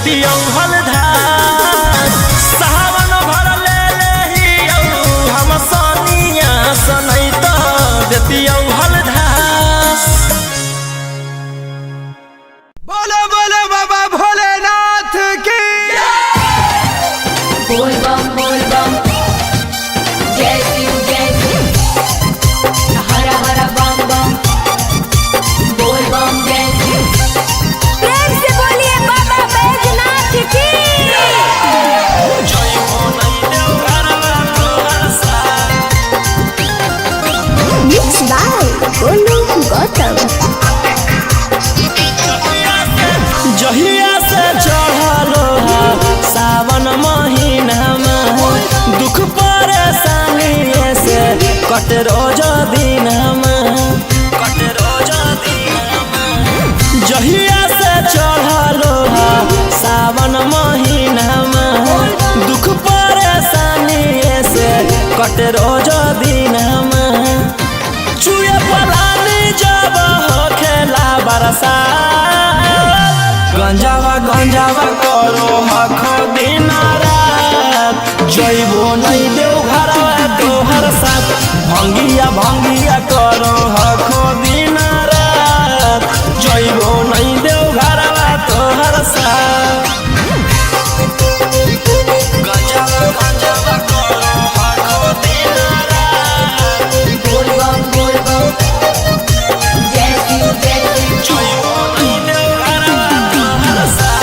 देतियौ हलधार सावन भर ले लेहियौ हम सोनिया सनई त देतियौ हलधार। बोलो बोलो बाबा भोलेनाथ की। बोल बम जय शिव हर हर बम बम बोल बम जय शिव। प्रेम से बोलिए बाबा बैजनाथ की। जय हो नहीं देव घरवा तोहर साथ। Mixed by Golu Gautam. जहिया से चढ़लो सावन महीना में दुख परेशानी से कट रोज दिन जहिया से चढ़लो सावन महीना में दुख परेशानी से कट रोज दिन चुए पलानी जब हो खेला बरसा गंजावा करो हखो दिन रात जइबो नहीं देव घरवा तोहर साथ भंगिया करो हखो दिन रात जइबो नहीं देव घरवा तोहर साथ। गंजावा करो हखो दिन रात बोल बम जय शिव जइबो नहीं देव घरवा तोहर साथ।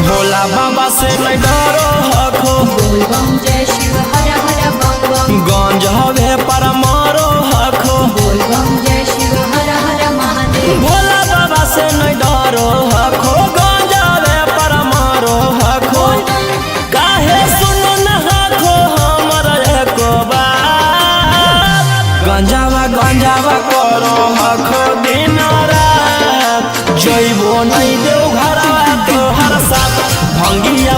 भोला बाबा से नहीं डरो हखो बोल बम जय शिव हर हर बम बम गंज हवे पर मारो हखो बोल बम जय शिव हर हर महादेव। भोला बाबा से नहीं डरो हखो गंज हवे पर मारो हखो काहे सुनो न हखो हमर एको बात गंजावा करो हखो दिन रात जइबो नहीं देव घरवा तोहर साथ भंगिया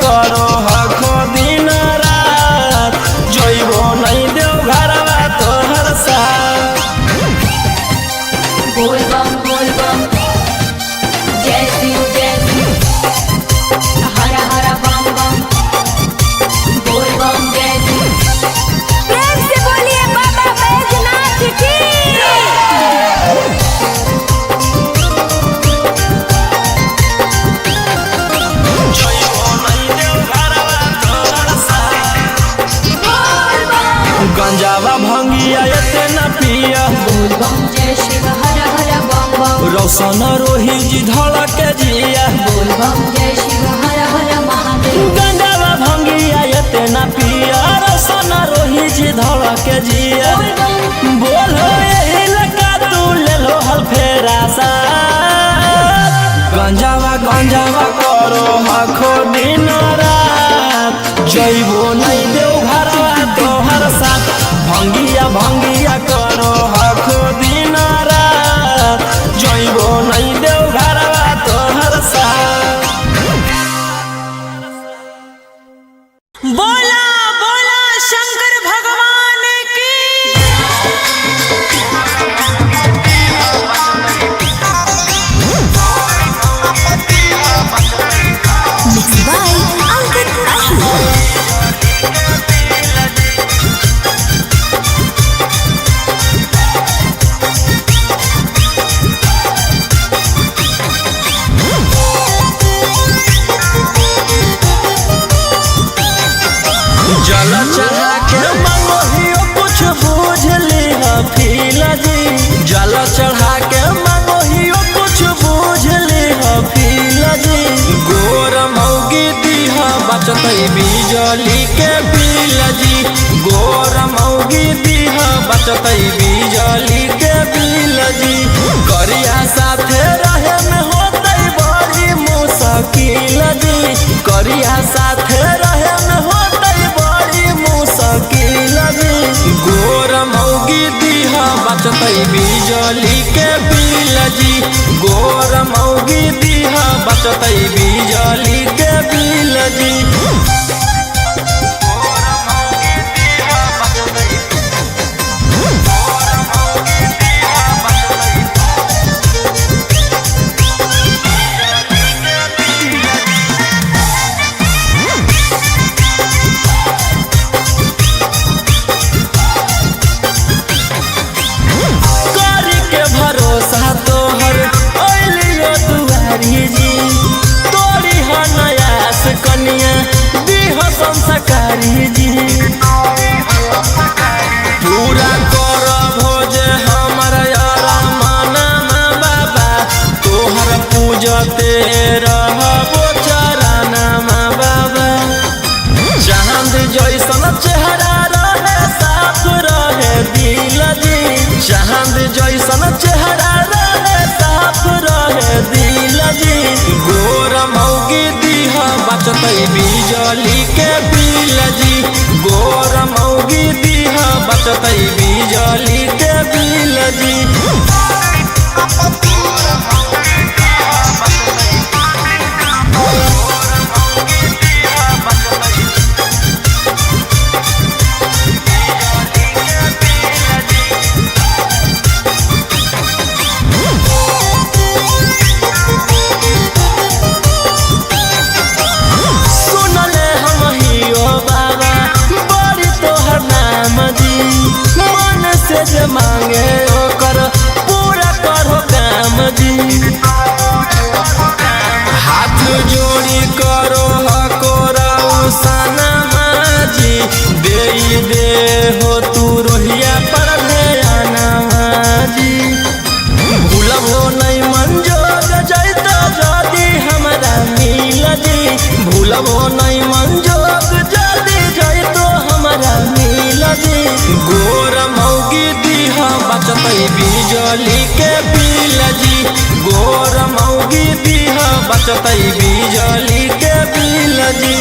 करो हखो दिन रात जइबो नहीं देव घरवा तोहर साथ। बोल बम जय शिव हर हर बम बम बोल बम जय शिव। प्रेम से बोलिए बाबा बैजनाथ की। जइबो नहीं देव घरवा तोहर साथ गंजावा भंगिया एते न पिया बोल बम जय शिव हर हर बम बम रोशन रोही जी धड़क जिया बोल बम जय शिव हर हर महादेव। गंजावा भंगिया एते न पिया रोशन रोही जी धड़क जिया बोलो यही लगा तू ले लो हल फेरा सा गंजावा करो हखो दिन रात जइबो नहीं देव घरवा तोहर साथ भंगिया करो हखो दिन रात जइबो नहीं देव घरवा तोहर साथ। बोला बोला शंकर भगवान की। Mixed by Ankit Ashur. जल चढ़ा के मंगोहियो कुछ बूझ लिहा फील जी जल चढ़ा के मंगोहियो कुछ बूझ लिहा फील जी गोर मौगी दीहा बचतई बिजली के बिल जी गोर मौगी दीहा बचतई बिजली के बिल जी करिया साथे रहे में होतई बड़ी मुश्किल जी करिया साथे रहे में होतई बड़ी मुश्किल जी गोर मौगी दीहा बचतई बिजली के बिल जी गोर मौगी दीहा बचतई बिजली के बिल जी। गोर मौगी दीहा बचतई बचतई बिजली के बिल जी। जे मांगे ओकर पूरा करो काम जी। हाथ जोड़ी करो हकोरा सनमा जी। दे हो तू रोहिया पर ध्याना जी। भूलबो नहीं मंजोग जैत जदी हमरा मिल जी। भूलबो नहीं मंजोग जदी जैतो हमरा मिल जी। गोर मौगी बचतई बिजली के बिल जी। गोर मौगी दीह बचतई बिजली के बिल जी।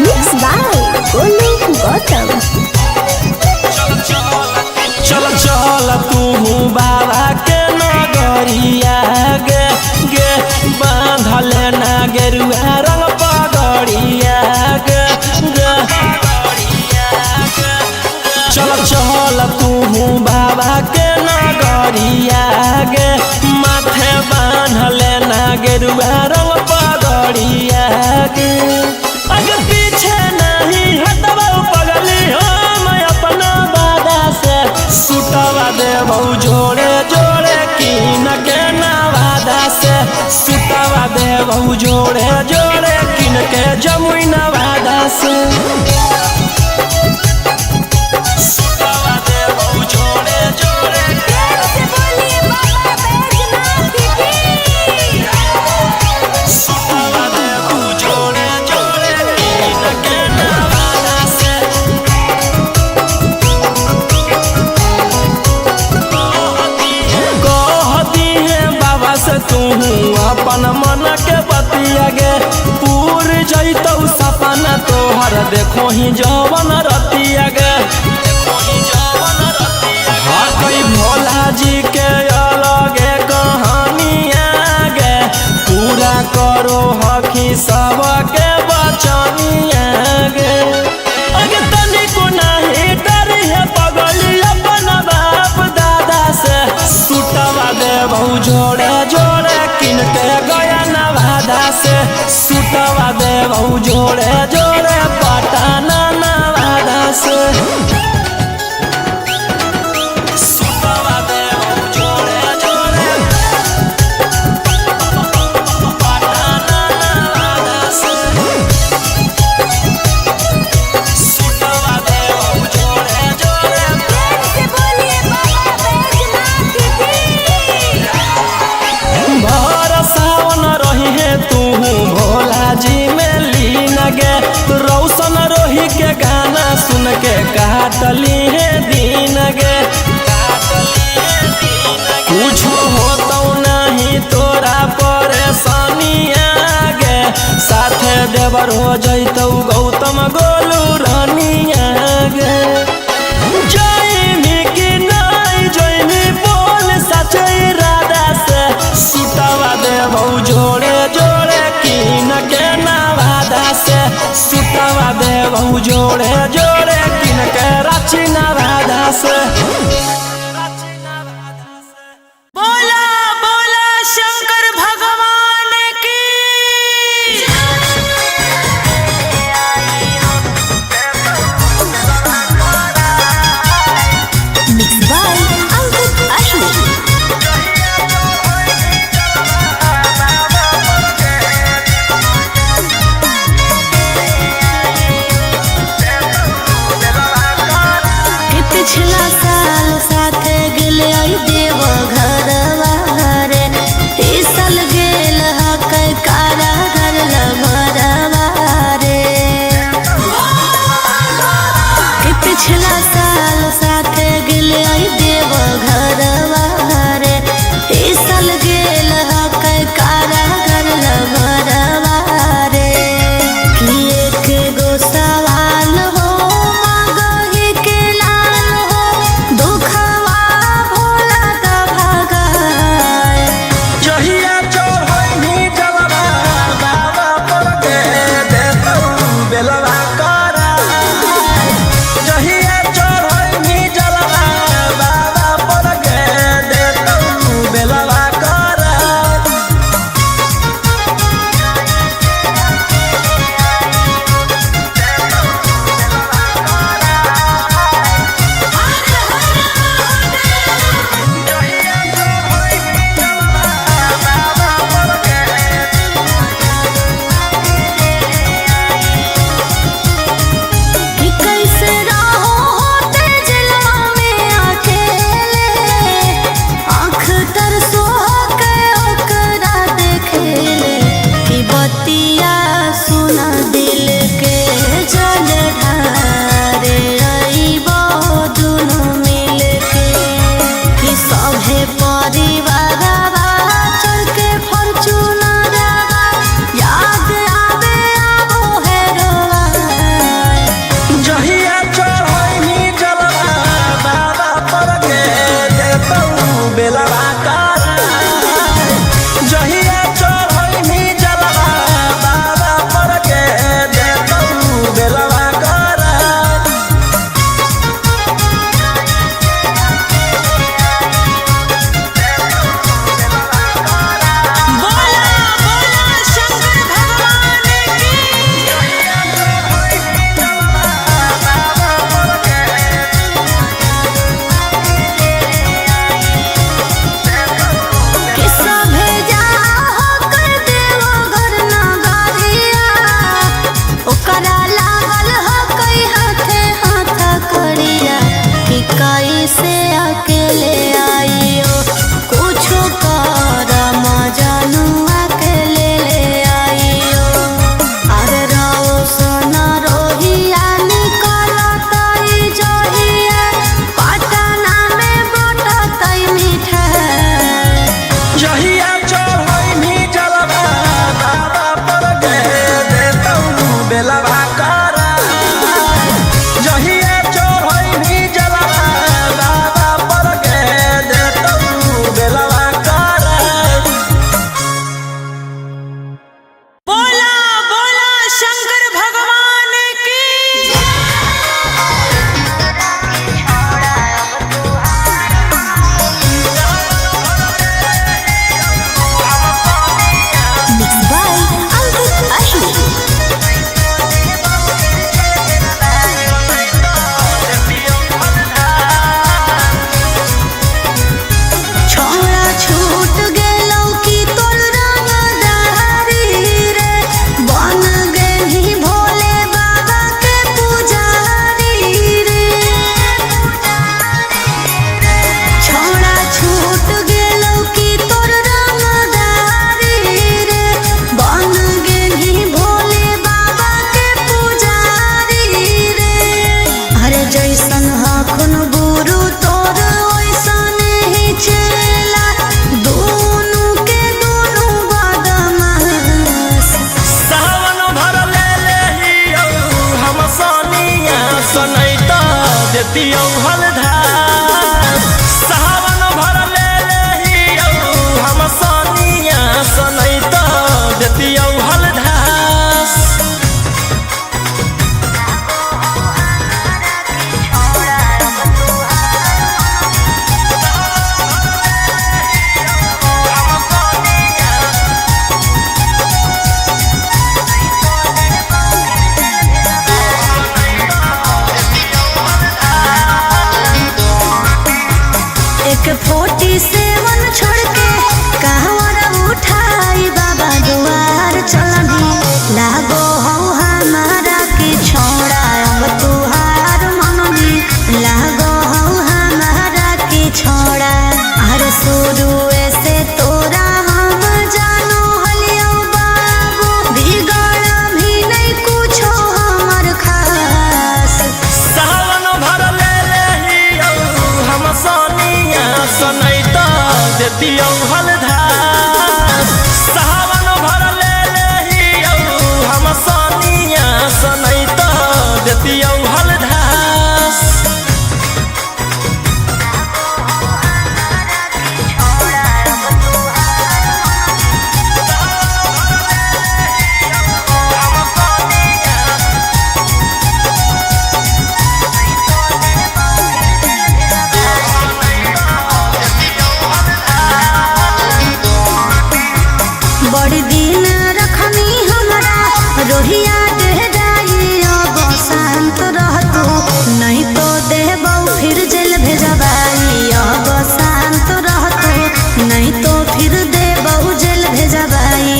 Mixed by Golu Gautam. चल चल तू बाबा के नगरिया गे गे। बांधल ना गेरुआ रंग पगड़िया गे गे। चल चल तू बाबा के नगरिया गे। माथे बांधल ना गेरुआ रंग पगड़िया गे। आगे पीछे नहीं हटबो पगली हम अपना वादा से। सुटवा देबौ जोड़े जोड़े किन के नवादा से। सुटवा देबौ जोड़े जोड़े किन के जमुई नवादा से। सुटवा देबौ जोड़े जोड़े से बोलिए बाबा बैजनाथ की। सुटवा देबौ जोड़े जोड़े किन के नवादा से। तू अपन मन के बतिया गे। पूर जैतौ सपना तोहर देखो ही जवन रतिया गे। हकई भोला जी के अलगे कहानिया गे। पूरा करो हकी सबके बचनिया गे। अगे तनिको नहीं डरी है पगली अपन बाप दादा से। सुटवा देबौ जोड़े जोड़े किन के गया नवादा से। सुटवा देबौ जोड़े जोड़े पटना नवादा से। सुटवा देबौ जोड़े जोड़े पटना नवादा से। सुटवा देबौ जोड़े जोड़े से बोलिए बाबा बैजनाथ की। भर सावन रही है तू भोला जी में लीन गे। रौशन रोही के गाना सुन के काटली है दिन गे। कुछ होतौ नहीं तोरा परेशानिया गे। साथे देवर हो जैतौ गौतम गोलू रानिया गे। जयमी की नहीं जयमी बोल सचे इरादा से। सुटवा देबौ जोड़े जोड़े किन के नवादा से। सुटवा देबौ जोड़े जोड़े किन के रांची नवादा से। बोला बोला शंकर भगवान की। Mixed by Ankit Ashwin. पिछला साल साथ सनैता देती हलधार सावन भर ले लेही हम सनिया सनैता देती हलधार एक 47 छोड़ के कहवर उठाई बाबा दुआर चलनी लागो हो हमारा के छोड़ा अब तुहार मननी लागो हो हमारा के छोड़ा अरे शुरू से तोरा हम जानो हलियो बाबू बिगड़ भी नहीं कुछो हमर खास सावन भर ले लेही हम सनिया सनैता देती हलधार सावन भर ले लेही हम सनिया सनैता देती हलधार बड़ी दिन रखनी हमरा रोहिया देहराई अब शांत रहतो नहीं तो देबौ फिर जेल भेजबाई अब शांत रहतो नहीं तो फिर देबौ जेल भेजबाई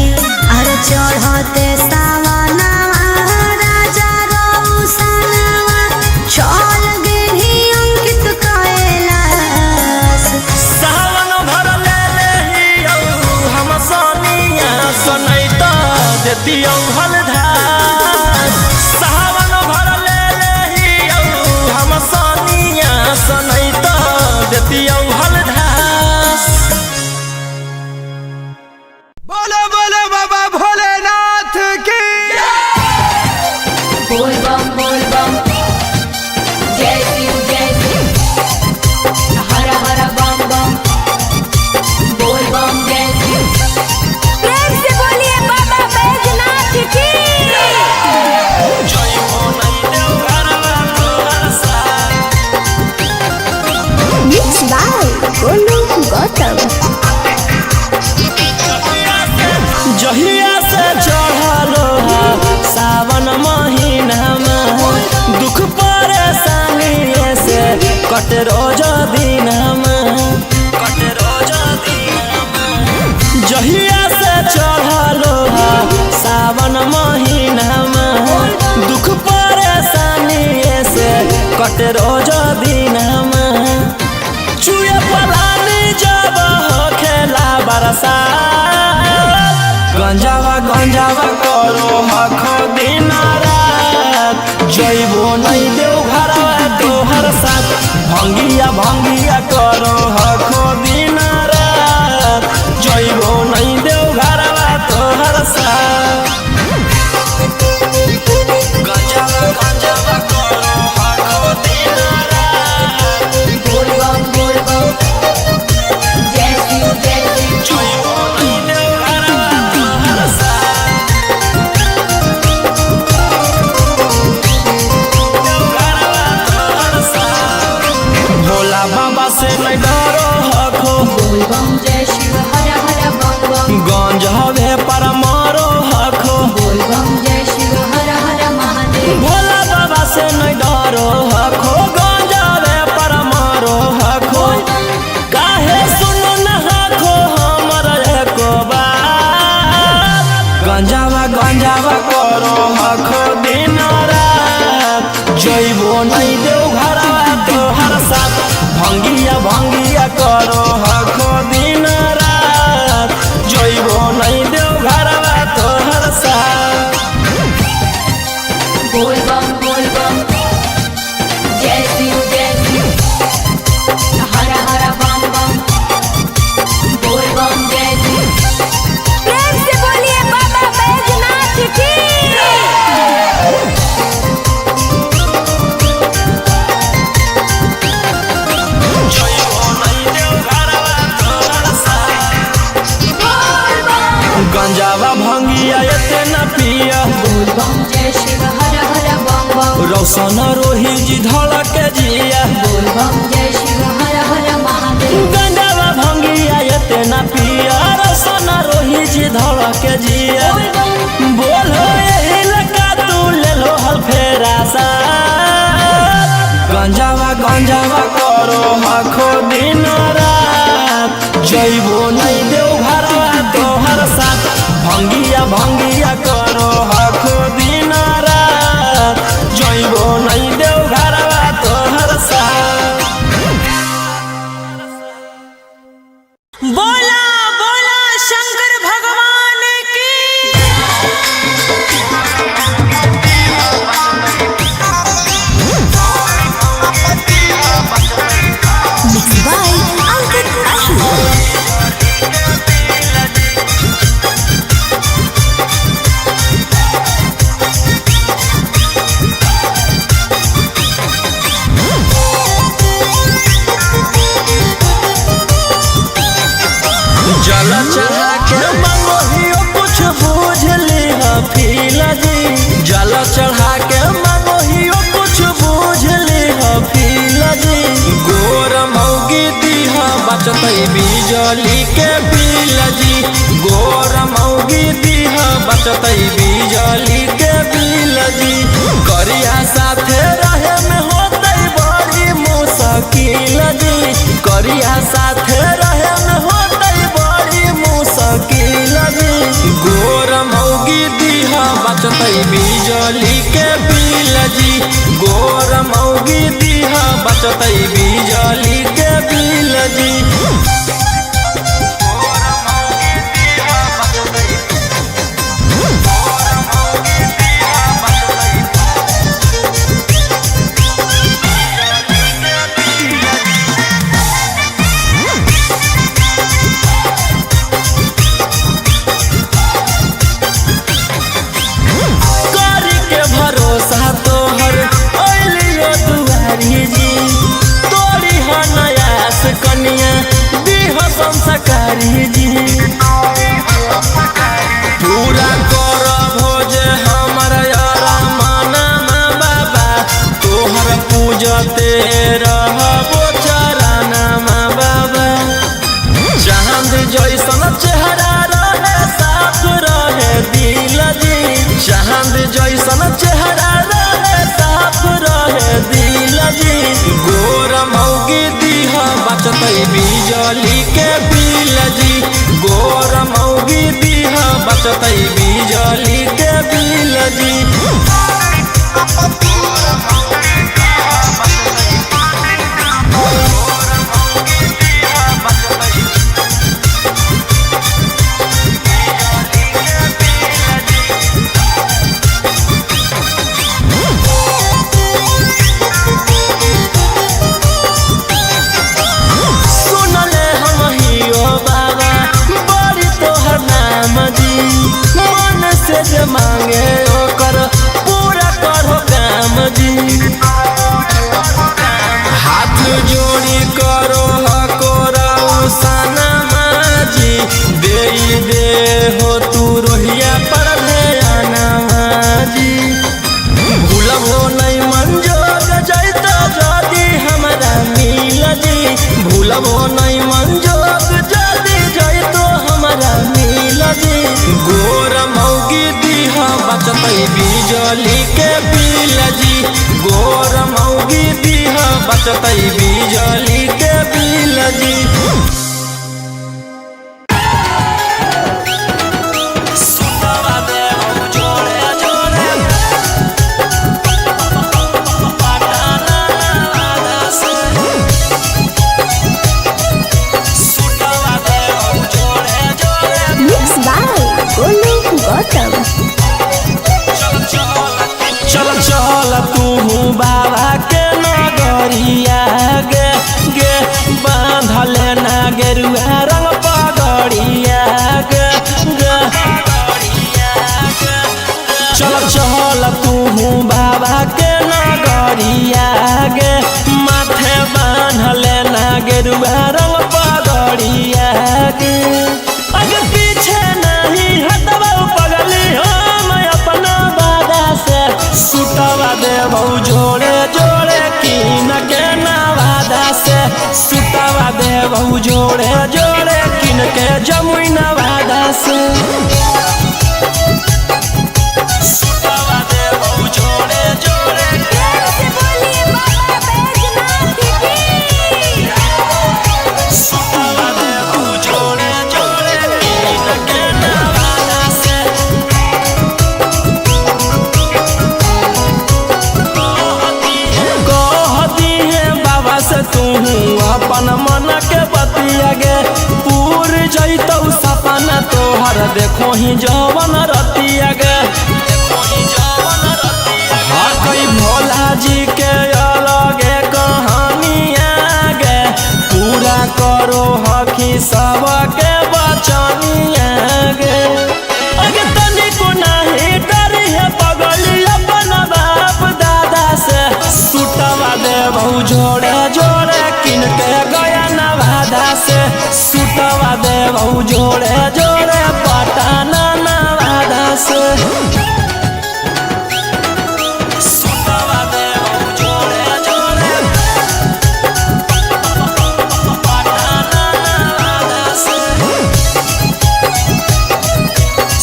अरे चढ़ते सावनवा राजा रौसनवा चल गेली अंकित कैलाश सावन भर ले लेही हम सनिया सनैता देती हलधार सावन भर ले लेही हम सनिया सनैता देती हलधार बोलो बोलो बाबा भोलेनाथ की बोल बम जय शिव हर हर बम बम बोल बम जय शिव प्रेम से बोलिए बाबा बैजनाथ की जय हो नहीं देव घरवा तोहर साथ Mixed by Golu Gautam. जहिया से चढ़लो सावन महीनामा दुख परेशानी से कट रोज दिनमा जहिया से चढ़लो सावन महीनामा दुख परेशानी से कट रोज दिनमा चुए पलानी जब हो खेला बरसा गंजावा करो हखो दिन रात जइबो नहीं देव घरवा तोहर साथ भंगिया करो हखो दिन रात जइबो नहीं देव घरवा तोहर साथ गंजावा करो हखो दिन रात बोल बम जय शिव जइबो नहीं देव घरवा तोहर साथ भोला बाबा से नहीं डरो हखो रोशन रोही जी धड़क जिया बोल बम जय शिव हर हर महादेव। गंजावा भंगिया एते ना पिया रोशन रोही जी धड़क जिया बोल बम बोलो यही लगा तू ले लो हल फेरा सा गंजावा करो आखो दिन रात जइबो नहीं देव घरवा तोहर साथ भंगिया करो आखो दिन रात जइबो नहीं देव घरवा तोहर साथ। बोला बोला शंकर भगवान की Mixed by Ankit Ahi. जल चढ़ा के मंगोहियो कुछ बूझ ली फील जी जल चढ़ा के मंगोहियो कुछ बूझ ली फील जी गोर मौगी दीहा बचत बिजली के बिल जी गोर मौगी दीहा बचत बिजली के बिल जी करिया साथे रहे में होते बड़ी मुश्किल जी करिया साथे रहे में होते बड़ी मुश्किल जी गोर मौगी दीहा बचत बिजली के बिल जी गोर मौगी दीहा बचत बिजली के बिल जी करी के भरोसा तोहर ओलियो दुआरी जी तोरी हो नयास कनिया दीह संस्कारी जी पूरा कर भोज हमर यारा माना बाबा तोहर पूजते रहबो चराना बाबा चांद जैसन चेहरा रहे साफ रहे दिल जी चांद जैसन चेहरा रहे साफ रहे दिल जी गोर मौगी दीहा बचत बिजली के बिल जी गोर मौगी दीहा बचत बिजली के बिल जी सुनले हम हियो बाबा बड़ी तोहर नाम जी मन से जे मांगे ओकर पूरा करो काम जी हाथ जोड़ी करो हकोरा सनमा जी दे हो तू रोहिया पर ध्याना जी भूलबो नहीं मंजोग जैतो जदी हमरा मिल जी भूलबो नहीं मंजोग जदी जैतो हमरा मिल जी गोर मौगी दीहा बचत बिजली के बिल जी गोर मौगी दीहा बचत बिजली के बिल जी सुतवा दे हम जोड़े जोड़े पटाना वादा से सुतवा दे हम जोड़े जोड़े Mixed by Golu Gautam. चल चल तू बाबा के नगरिया गे गे बांधले ना गेरुआ रंग पगड़िया गे गे चल चल तू बाबा के नगरिया गे माथे बांधले ना गेरुआ रंग पगड़िया गे आगे पीछे नहीं हटवा पगली हम अपना बादा से सुतवा दे बहु जमुई नवादा से सुतवा देबो जोड़े जोड़े प्रेम से बोलिए बाबा बैजनाथ की सुतवा देबो जोड़े जोड़े कीन के नवादा से कहती है बाबा से तू अपन मन के बतिया गे पूर जैतौ सपना तोहर देखो ही जवन रतिया गे हाँ कई भोला जी के अलगे कहानिया गे पूरा करो हकी सबके बचनिया गे अगे तनिको नहीं डरी है पगली अपन बाप दादा से सुतवा देबो जोड़े जोड़े किन के गया नवादा से सुतवा देबो जोड़े जोड़े पटना नवादा से सुतवा देबो जोड़े जोड़े पटना नवादा से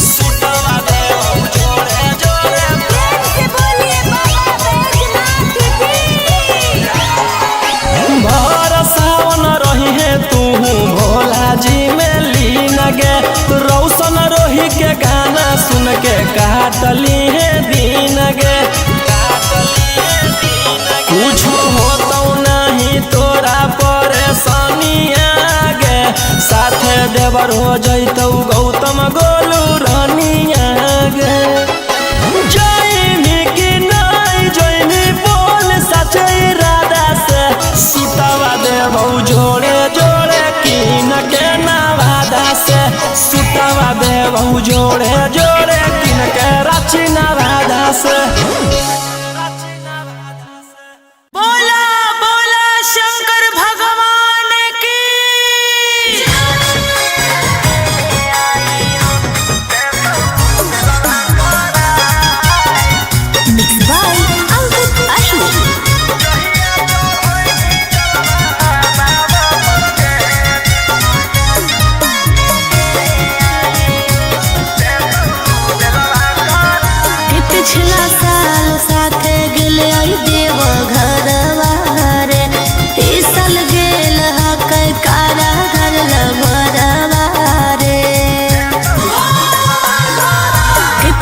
सुतवा देबो जोड़े जोड़े प्रेम से बोलिए बाबा बैजनाथ की भर सावन रही है तू भोला जी में लीन गे रौशन रोही के गाना सुन के काटली है दिन गे कुछ होतो नहीं तोरा परेशानिया गे साथे देवर हो जैतौ गौतम गोलू रानिया गे जैनी कि नहीं जैनी बोल सचे इरादा से सुतवा देबो जोड़े जोड़े किन के नवादा से सुतवा देबो जोड़े जोड़े किन के रांची नवादा से बोला बोला शंकर भगवान की Mixed by Ankit Ashwin. पिछला साल साथे गेले आई देव घरवा रे इस साल गेल हक कारा घर लभरवा रे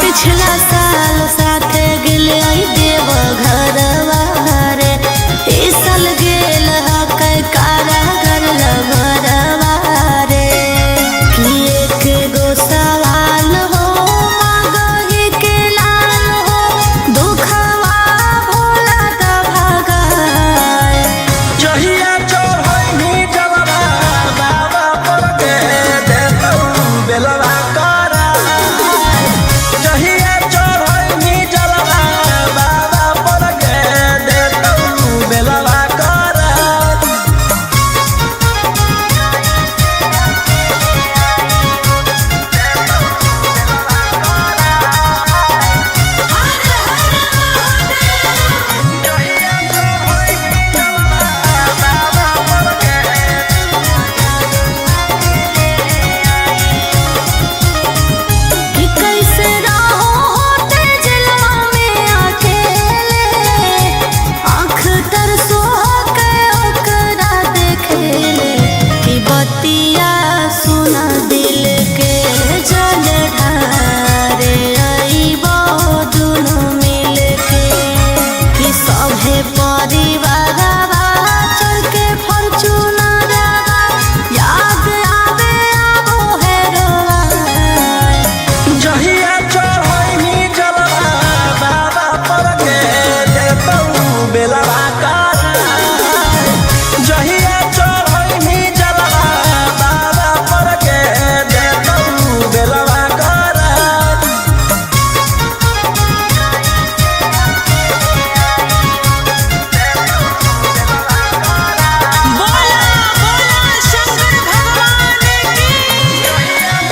पिछला साल साथे गेले आई देव घरवा रे इस साल गेल हक कारा घर लभरवा रे कि एक गो सवाल हो मगही के लाल हो दुखवा भोला दा भगाए जहिया चढ़ैनी जलवा बाबा पर के देतौ बेलवा करा जहिया चढ़ैनी जलवा बाबा पर के देतौ बेलवा करा कि कैसे रहो होते जलवा में अकेले आँख तरसो के ओकरा देखेले कि बतिया सुना दिल के जल ढारे अइबो दुनु मिल के कि सभे परिवारवा चढ़ के फॉर्च्यूनरवा याद आवे आबो हेरोवा जहिया चढ़ैनी जलवा बाबा पर के देतौ बेलवा करा जहिया चढ़ैनी जलवा बाबा पर के देतौ बेलवा करा बोला बोला शंकर भगवान की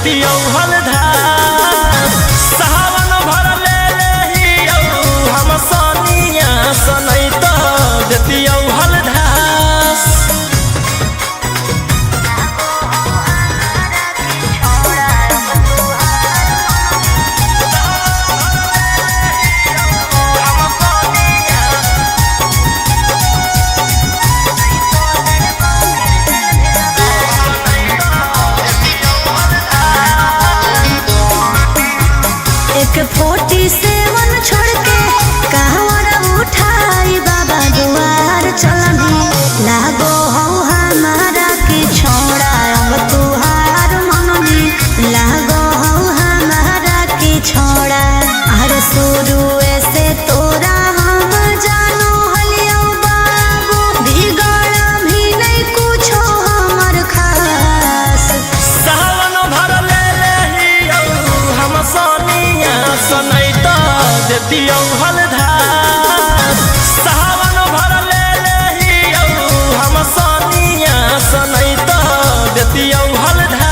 देतियौ हलधार सावन भर ले लेहियौ हम सनिया सनैत देतियौ हलधार एक 47 छोड़ के कहवर उठाई बाबा दुआर चलनी लागो हो हमारा के छोड़ा अब तुहार मननी लागो हो हमारा के छोड़ा हर शुरू से तोरा हम जानो हलियो बाबू बिगड़ भी नहीं कुछो हमर खास सावन भर ले लेहियौ हम सनिया सनैत देतियौ हलधार सावन भर ले लेहियौ हम सनिया सनैत देतियौ हलधार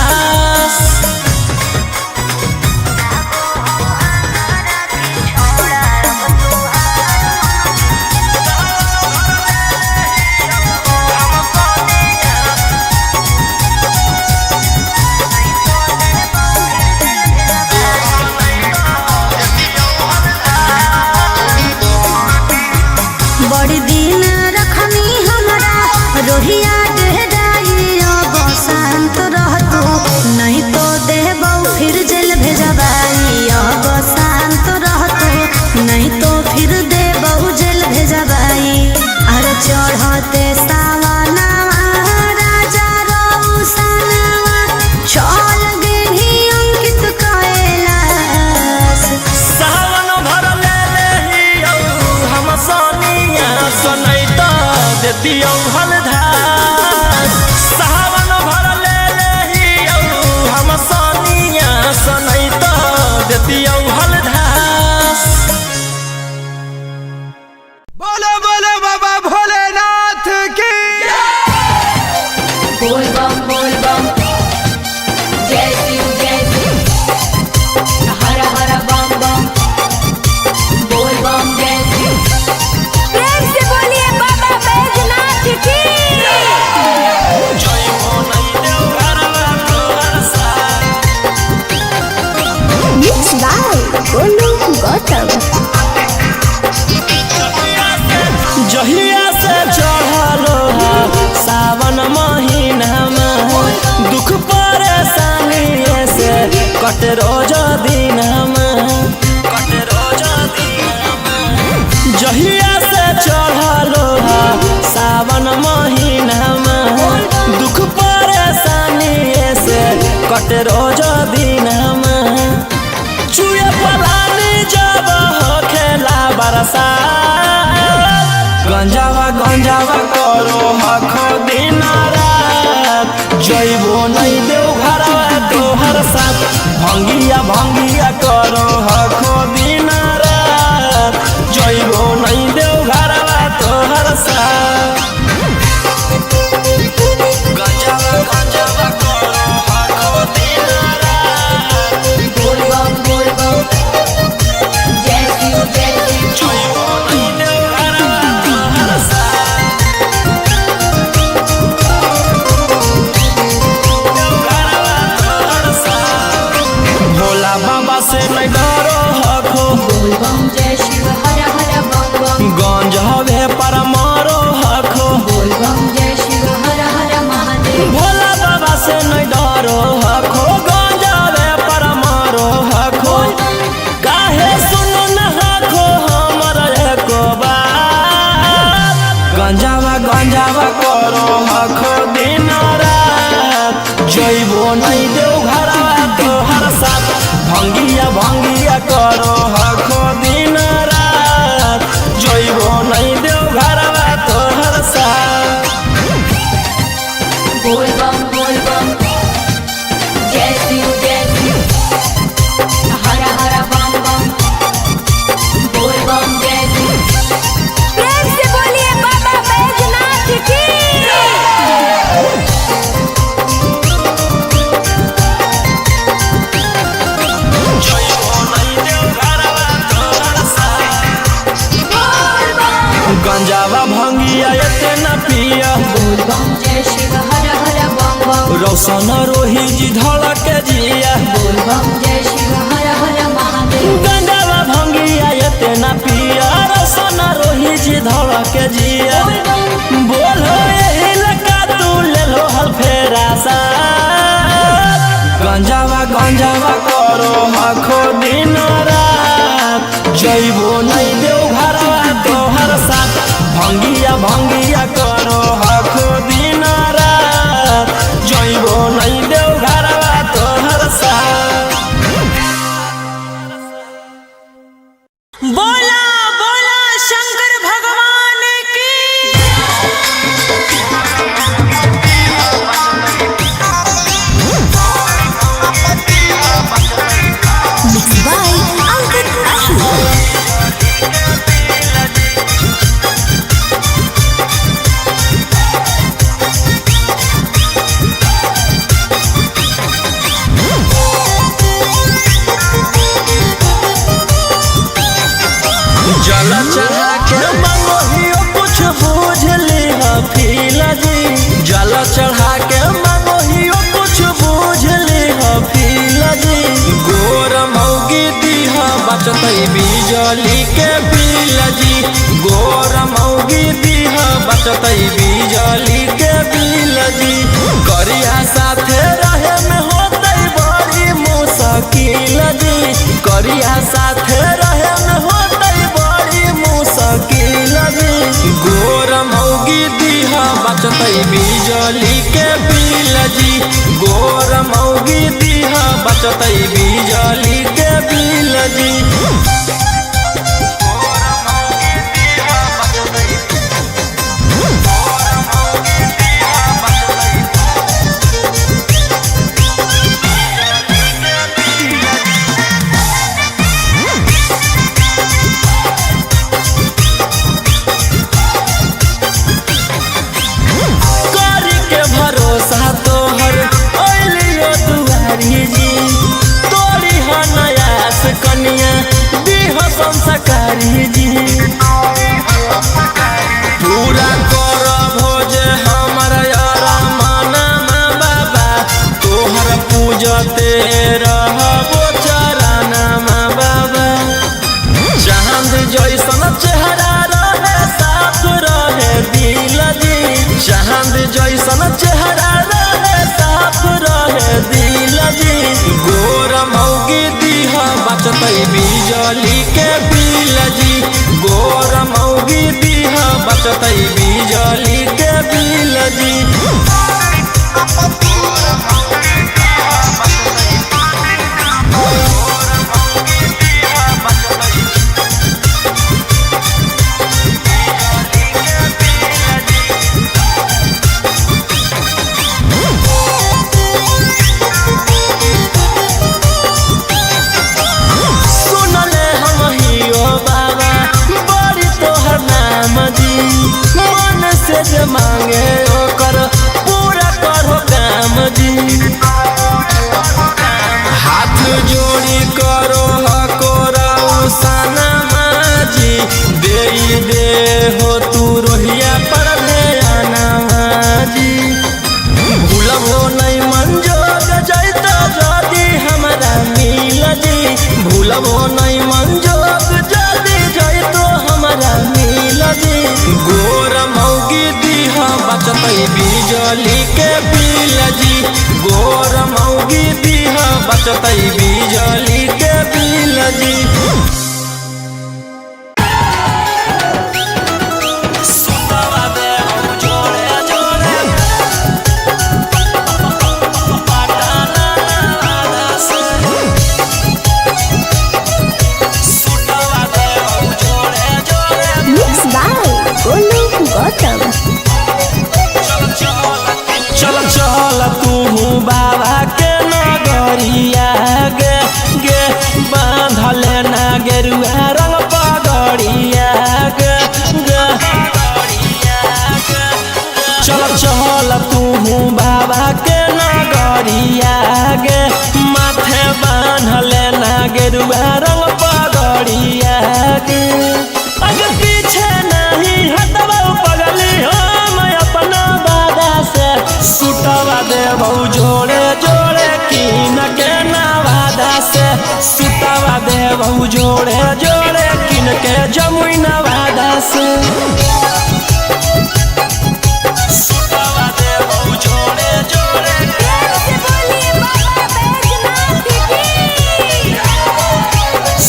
बड़ी दिन रखनी हमरा रोहिया डेहराई अब शांत रहतू नहीं तो देबौ फिर जेल भेजबाई अब शांत रहतू नहीं तो फिर देबौ जेल भेजबाई अरे चढ़ते सावनवा राजा रौसनवा चल गेली अंकित कैलाश सावन भर ले लेहियौ हम सनिया सनैत देतियौ हलधार सावन भर ले लेहियौ हम सनिया सनैत देतियौ हलधार बोलो बोलो बाबा भोलेनाथ की बोल बम जय शिव हर हर बम बम बोल बम जय शिव प्रेम से बोलिए बाबा बैजनाथ की जय हो नहीं देव घरवा तोहर साथ Mixed by Golu Gautam. जहिया से चढ़लो सावन महीनामा दुख परेशानी से कट रोज दिनमा जहिया से चढ़लो सावन महीनामा दुख परेशानी से कट रोज दिनमा चुए पलानी जब हो खेला बरसा गंजावा करो हखो दिन रात जइबो नहीं देव घरवा तोहर साथ भंगिया करो हखो दिन रात जइबो नहीं देव घरवा तोहर साथ गंजावा करो हखो दिन रात बोल बम जय शिव जइबो नहीं देव घरवा तोहर साथ भोला बाबा से नहीं डरो हखो बोल बम जय शिव हर हर बम गंज हवे पर मारो हखो बोल बम जय शिव हर हर महादेव भोला बाबा से नहीं डरो हखो गंज हवे पर मारो हखो काहे सुनो न हखो हमर एको बात गंजावा करो हखो दिन रात जइबो नहीं देव घरवा तोहर साथ भंगिया करो हखो दिन रात गंजावा भंगिया एते न पिया बोल बम जय शिव हर हर बम बम रोशन रोही जी धड़क जिया बोल बम जय शिव हर हर महादेव गंजावा भंगिया एते न पिया रोशन रोही जी धड़क जिया बोल बम बोलो यही लगा तू ले लो हल फेरा सा गंजावा गंजावा करो आखो दिन रात जइबो नहीं देव घरवा तोहर साथ भंगिया भंगिया करो आखो दिन रात जइबो नहीं देव घरवा तोहर साथ। बोला बोला शंकर भगवान की Mixed by Ankit Ashur. जल चढ़ा के मंगोहियो कुछ बूझ लिहा फीला जी जल चढ़ा के मंगोहियो कुछ बूझ लिहा फीला जी गोर मौगी दीहा बचतई बिजली के बिल जी गोर मौगी दीहा बचतई बिजली के बिल जी करिया साथे रहे में होतई बड़ी मुश्किल जी करिया साथे रहे में होतई बड़ी मुश्किल जी गोर मौगी दीहा बचतई बिजली के बिल जी गोर मौगी दीहा बचतई बिजली के बिल जी करी के भरोसा तोहर ओलियो दुआरी जी तोरी ह नयास कनिया दीह संस्कारी जी पूरा कर भोज हमर यारा माना बाबा तोहर पूजते रहबो चराना बाबा चांद जैसन चेहरा रहे साफ रहे दिल जी चांद जैसन चेहरा रहे साफ रहे दिल जी गोर मौगी दीहा बचतई बिजली के बिल जी गोर मौगी दीहा बचतई बिजली के बिल जी सुनले हम हियो बाबा बड़ी तोहर नाम जी मन से जे मांगे ओकर पूरा करो काम जी हाथ जोड़ी करो हकोरा उसाना माजी दे हो तू रोहिया पर ध्याना माजी भूलबो नहीं मंजोग जैता जदी हमरा मिल जी भूलबो नहीं मंजोग जदी जैतो हमरा मिल जी गोर मौगी दीहा बचतई बिजली के बिल जी गोर मौगी दीहा बचतई बिजली के बिल जी सुतवा दे हम जोड़े जोड़े पटाना से सुतवा दे हम जोड़े जोड़े Mixed by Golu Gautam. चल चल तू बाबा के नगरिया गे गे बांधल ना गेरुआ रंग पगड़िया गे गे चल चल तू बाबा के नगरिया गे माथे बांधल ना गेरुआ रंग पगड़िया गे आगे पीछे नहीं जोड़े जोड़े किन के जमुई नवादा से सुतवा देबो जोड़े जोड़े प्रेम से बोलिए बाबा बैजनाथ की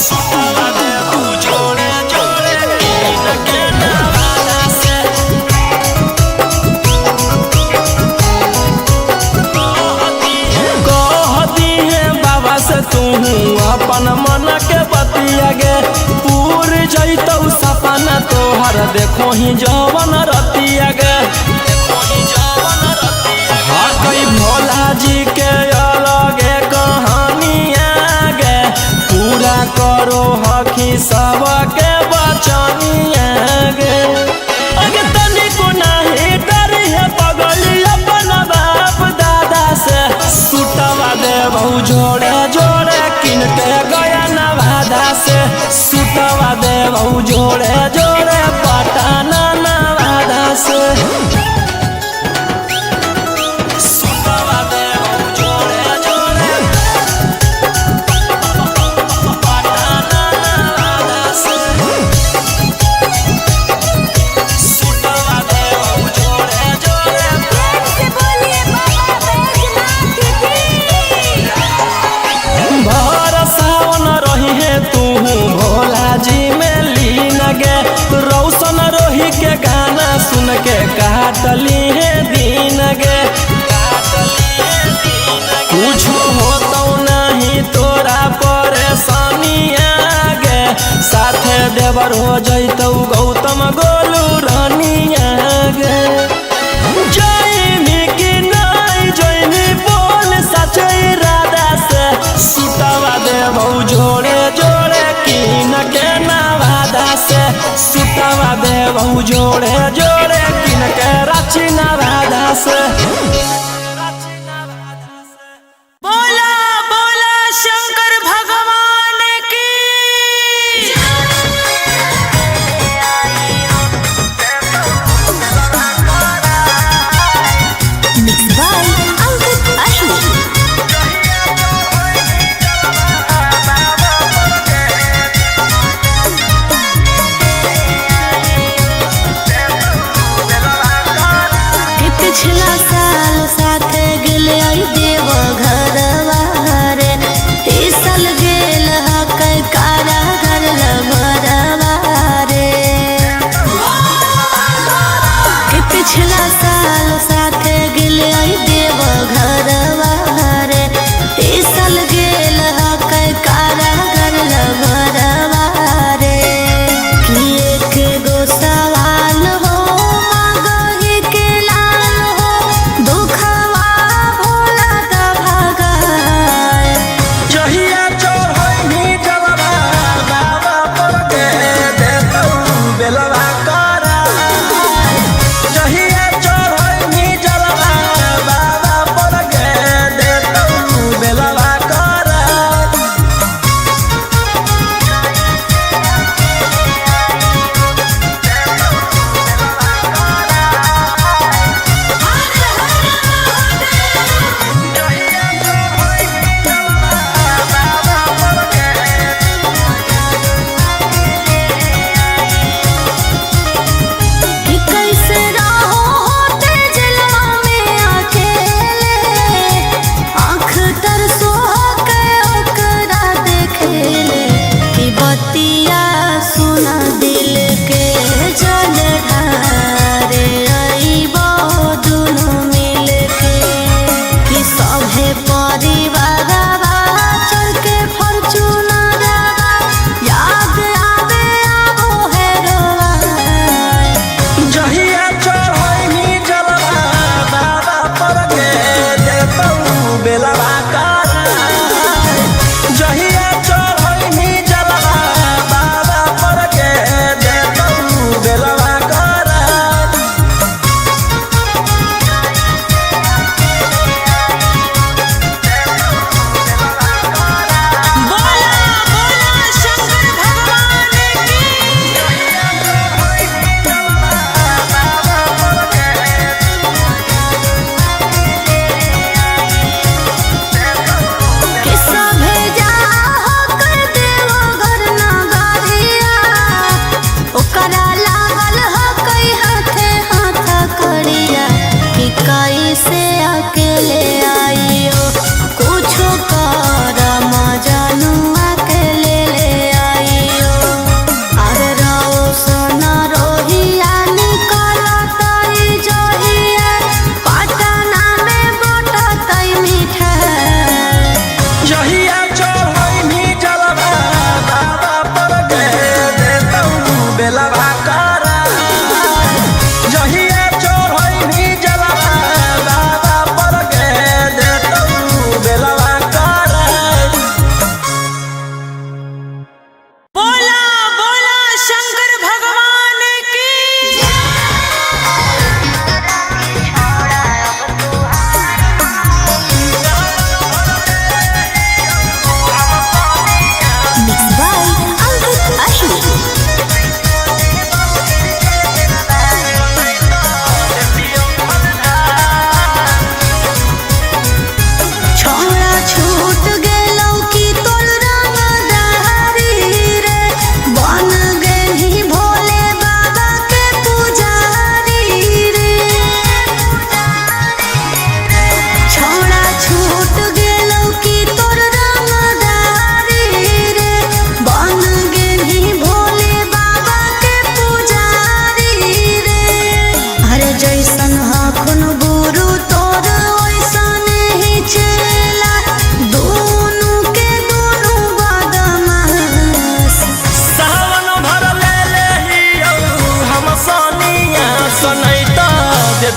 सुतवा देबो जोड़े जोड़े किन के नवादा से कहती है बाबा से तू अपन मन के बतिया गे पूर जैतौ सपना तोहर देखो ही जवन रतिया गे हाँ कई भोला जी के अलगे कहानिया गे पूरा करो हकी सबके बचनिया गे अगे तनिको नाही डर है पगली अपन बाप दादा से सुतवा देबो जोड़े जोड़े किन के गया नवादा से सुतवा देबो जोड़े जोड़े पटना नवादा से सुतवा देबो जोड़े जोड़े पटना नवादा से सुतवा देबो जोड़े जोड़े प्रेम से बोलिए बाबा बैजनाथ की भर सावन रही है तू भोला जी में लीन गे रौशन रोही के गाना सुन के काटली है दीन गे कुछ होतो नहीं तोरा परेशानिया गे साथे देवर हो जैतौ गौतम गोलू रानिया गे जैमी कि नहीं जैमी बोल सच इरादा से सुतवा देबो जोड़े जोड़े किन के नवादा से सुतवा देबो जोड़े जोड़े किन के रांची नवादा से बोला बोला शंकर भगवान की मिक्स बाय अंकित अशोक पिछला साल साथ गेले देव घरवा रे इस साल गेल हक कारा घर भरवा रे कि पिछला साल साथ गेले देव घरवा रे इस साल गेल हक कारा घर भरवा रे कि एक गो सवाल हो मगही के लाल हो दुखवा भोला दा भगाए जहिया चढ़ैनी जलवा बाबा पर के देतौ बेलवा करा जहिया चढ़ैनी जलवा बाबा पर के देतौ बेलवा करा कि कैसे रहो होते जलवा में अकेले आँख तर सोह के ओकरा देखेले कि बतिया सुना दिल के जल ढारे अइबो दुनू मिल के कि सभे परिवारवा चढ़ के फॉर्च्यूनरवा याद आवे आबो हेरोवा जहिया चढ़ैनी जलवा बाबा पर के देतौ बेलवा करा जहिया चढ़ैनी जलवा बाबा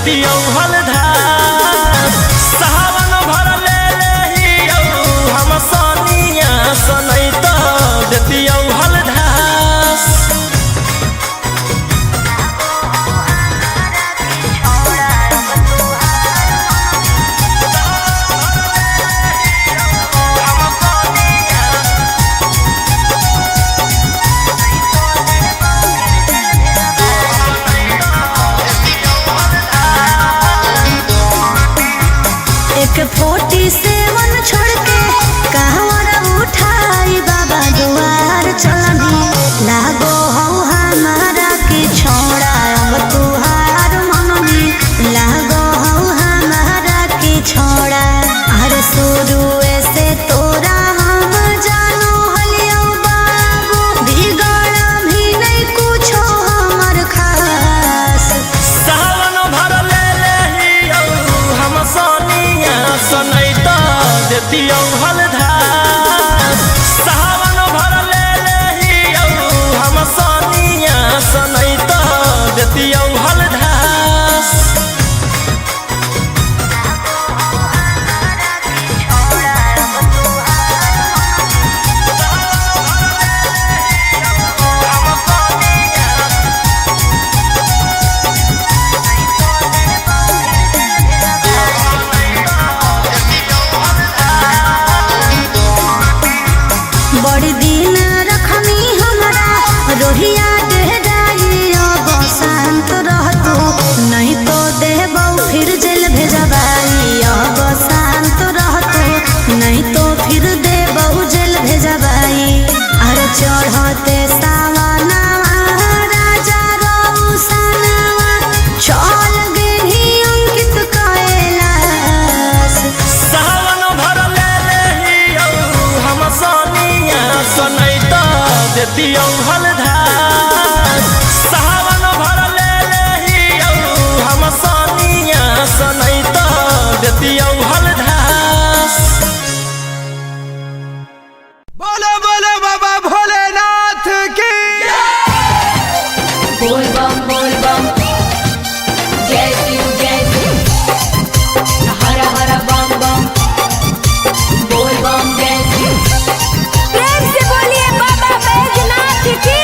देतियौ हलधार सावन भर ले लेहियौ हम सनिया सनैत देतियौ हलधार एक 47 छोड़ के कहवर उठाई बाबा दुआर चलनी लागो हौ हमारा के छोड़ा अब तुहार मननी लागो हौ हमारा के छोड़ा अरे शुरू से तोरा हम जानो हलियो बाबू बिगड़ भी नहीं कुछो हमर खास सावन भर ले लेहियौ हम सनिया सनैत देतियौ हलधार सावन भर ले लेहियौ हम सनिया सनैत देतियौ हलधार बड़ी दिन रखनी हमरा रोहिया डेहराई अब शांत रहतू नहीं तो देबौ फिर जेल भेजबाई अब शांत रहतू नहीं तो फिर देबौ जेल भेजबाई अरे चढ़ते सावनवा राजा रौसनवा चल गेली अंकित कैलाश सावन भर ले लेहियौ हम सनिया सनैत देतियौ हलधार सावन भर ले लेहियौ हम सनिया सनैत देतियौ हलधार बोलो बोलो बाबा भोलेनाथ की बोल बम जय शिव हर हर बम बम बोल बम जय शिव प्रेम से बोलिए बाबा बैजनाथ की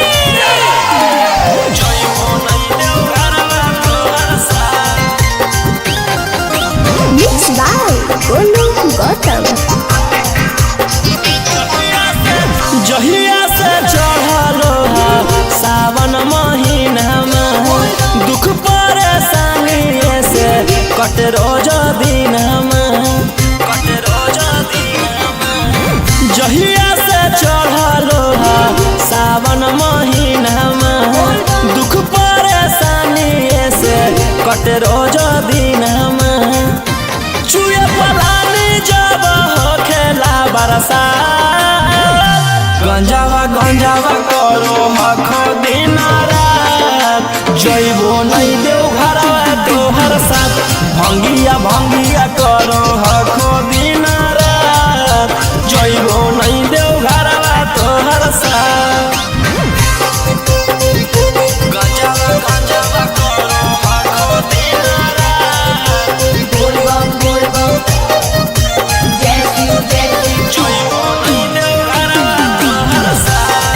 जय हो नहीं देव घरवा तोहर साथ मिक्स बाय गोलू गौतम जहिया से चढ़लो सावन महीनामा दुख परेशानी से कट रोज दिनमा जहिया से चढ़लो सावन महीनामा दुख परेशानी से कट रोज दिनमा चुए पलानी जब हो खेला बरसा गंजावा करो हखो दिन रात जइबो नहीं देव घरवा तोहर साथ भंगिया करो हखो दिन रात जइबो नहीं देव घरवा तोहर साथ गंजावा करो हखो दिन रात बोल बम जय शिव जइबो नहीं देव घरवा तोहर साथ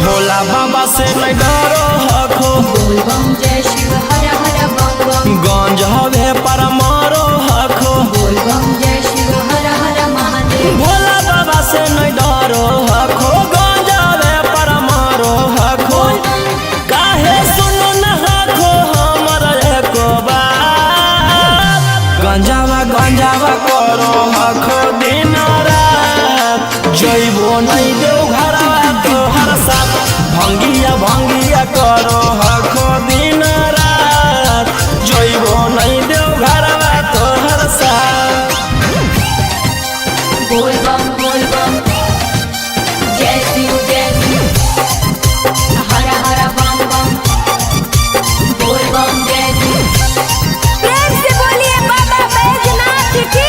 भोला बाबा से नहीं डरो हखो बोल बम जय शिव हर हर बम बम गंज हवे पर मारो हखो बोल बम जय शिव हर हर महादेव भोला बाबा से नहीं डरो हखो गंज हवे पर मारो हखो काहे सुनो न हखो हमर एको बात गंजावा करो हखो दिन रात जइबो नहीं देव घरवा तोहर साथ भंगिया करो हखो दिन रात जइबो नहीं देव घरवा तोहर साथ बोल बम जय शिव हर हर बम बम बोल बम जय शिव प्रेम से बोलिए बाबा बैजनाथ की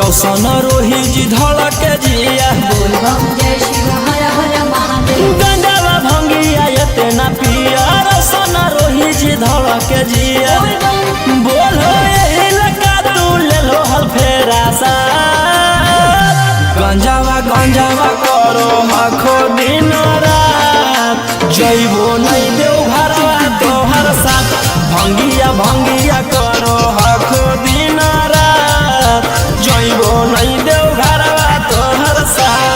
रोशन रोही जी धड़क जिया बोल बम जय शिव हर हर महादेव। गंजावा भंगिया इतना पिया रोशन रोही जी धड़क जिया बोल बम बोलो यही लगा तू ले लो हल फेरा सा गंजावा गंजावा करो आखो दिन रात जइबो नहीं देव भरवा तोहर साथ भंगिया भंगिया करो आखो दिन रात जइबो नहीं देव भरवा तोहर साथ।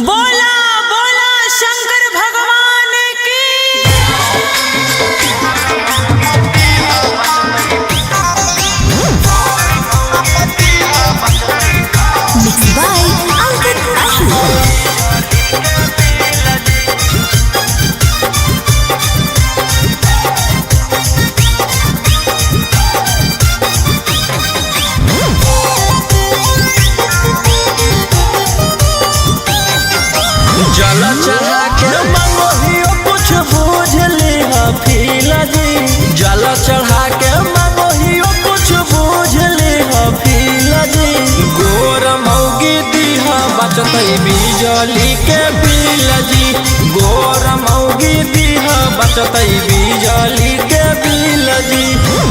बोला बोला शंकर भगवान की। मिक्स बाय अंकित अहिर। जल चढ़ा के मंगोहियो कुछ बूझ ली फील जी जल चढ़ा के मंगोहियो कुछ बूझ ली फील जी गोर मौगी दीहा बचत बिजली के बिल जी गोर मौगी दीहा बचत बिजली के बिल जी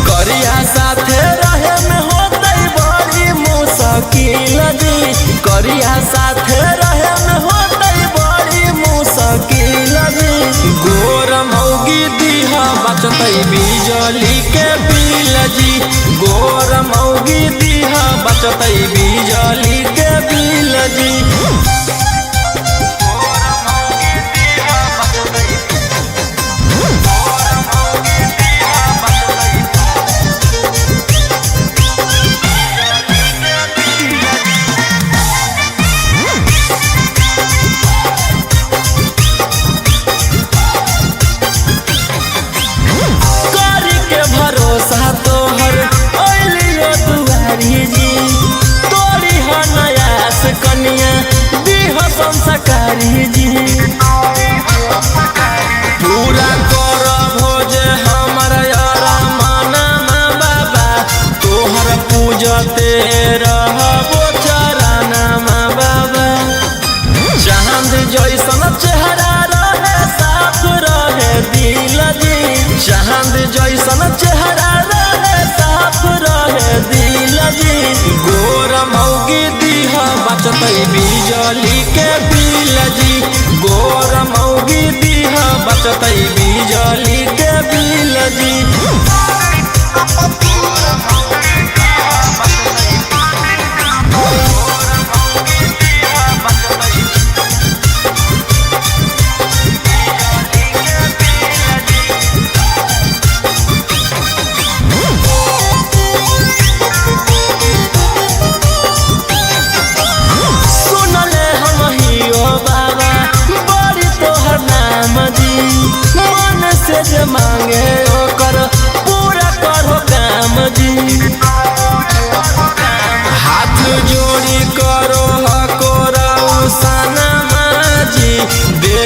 करिया साथे रहे में होतै बड़ी मुश्किल जी करिया साथे रहे में होतै बड़ी मुश्किल जी गोर मौगी दीहा बचत बिजली के बिल जी गोर मौगी दीहा बचत बिजली के बिल जी। करी के भरोसा तोहर ओलियो दुआरी जी तोरी हो नयास कनिया दीह संस्कारी जी पूरा कर भोज हमर यारा माना बाबा तोहर पूजते रहबो चराना बाबा चांद जैसन चेहरा रहे साफ रहे दिल जी चांद जैसन चेहरा रहे साफ रहे दिल जी गोर मौगी दीहा बचत बिजली के बिल जी गोर मौगी दीहा बचत बिजली के बिल जी। सुनले हम हियो बाबा बड़ी तोहर नाम जी मन से जे मांगे ओकर पूरा करो काम जी हाथ जोड़ी करो हकोरा उसाना माजी दे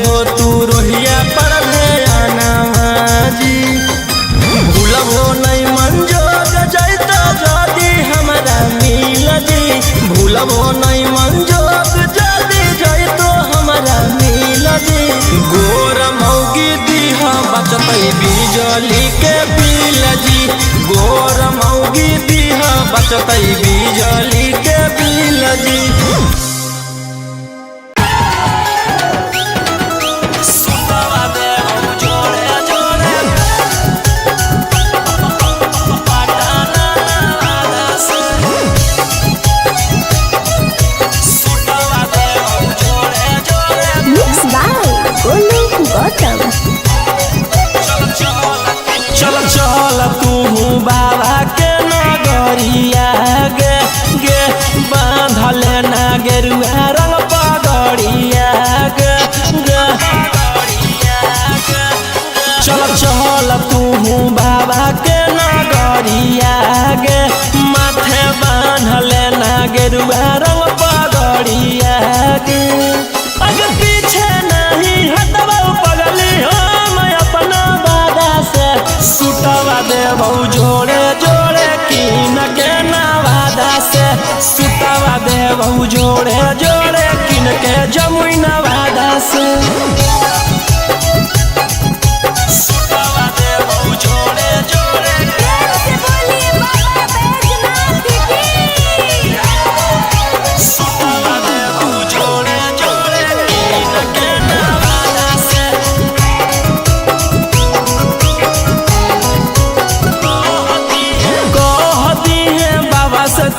हो तू रोहिया पर ध्याना माजी भूलबो नहीं मंजोग जैतो जदी हमरा मिल जी भूलबो नहीं मंजोग जदी जैतो हमरा मिल जी गोर मौगी दीहा बचत बिजली के बिल जी गोर मौगी दीहा बचत बिजली के बिल जी। सुतवा दे हम जोड़े जोड़े पटाना से सुतवा दे हम जोड़े जोड़े मिक्स बाय गोलू गौतम। चल चल तू बाबा के नगरिया गे गे बांधले ना गेरुआ रंग पगड़िया गे गे चल चल तू बाबा के नगरिया गे माथे बांधले ना गेरुआ रंग पगड़िया गे अगर पीछे नहीं हटवा पगली हम अपना बादा से सुटवा देबौ जो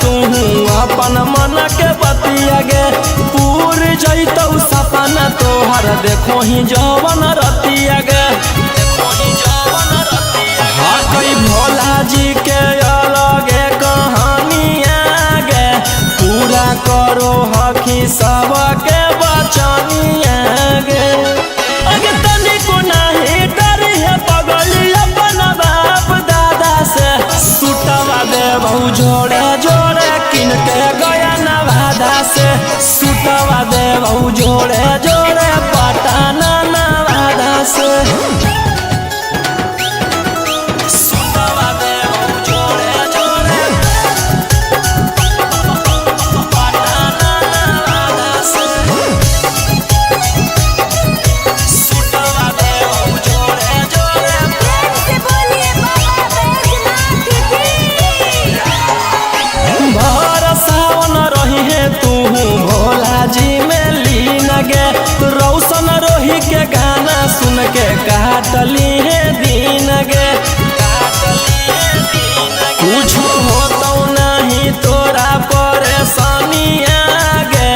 तू अपन मन के बतिया गे पूर जैतौ सपना तोहर देखो ही जवन रतिया गे हाँ कई भोला जी के अलगे कहानिया गे पूरा करो हकी सबके बचनिया गे अगे तनिको नहीं डरी है पगली अपन बाप दादा से सुटवा देबौ जोड़े जोड़े किन के गया नवादा से सुटवा देबौ जोड़े जोड़े पटना नवादा से रौशन रोही के गाना सुन के काटली है दिन गे कुछ होतो नहीं तोरा परेशानिया गे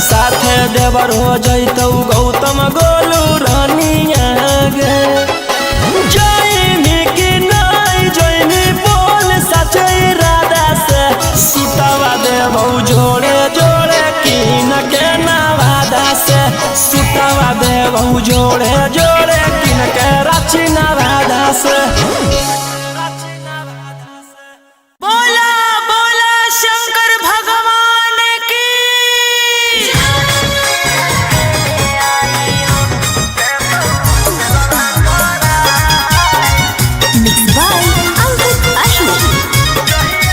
साथे देवर हो जैतौ गौतम गोलू रानिया गे जैनी कि नहीं जैनी बोल सच इरादा से सुटवा देबौ जोड़े जोड़े किन के नवादा से सुटवा देबौ जोड़े जोड़े किन के रांची नवादा से बोला बोला शंकर भगवान की Mixed by Ankit Ashwin.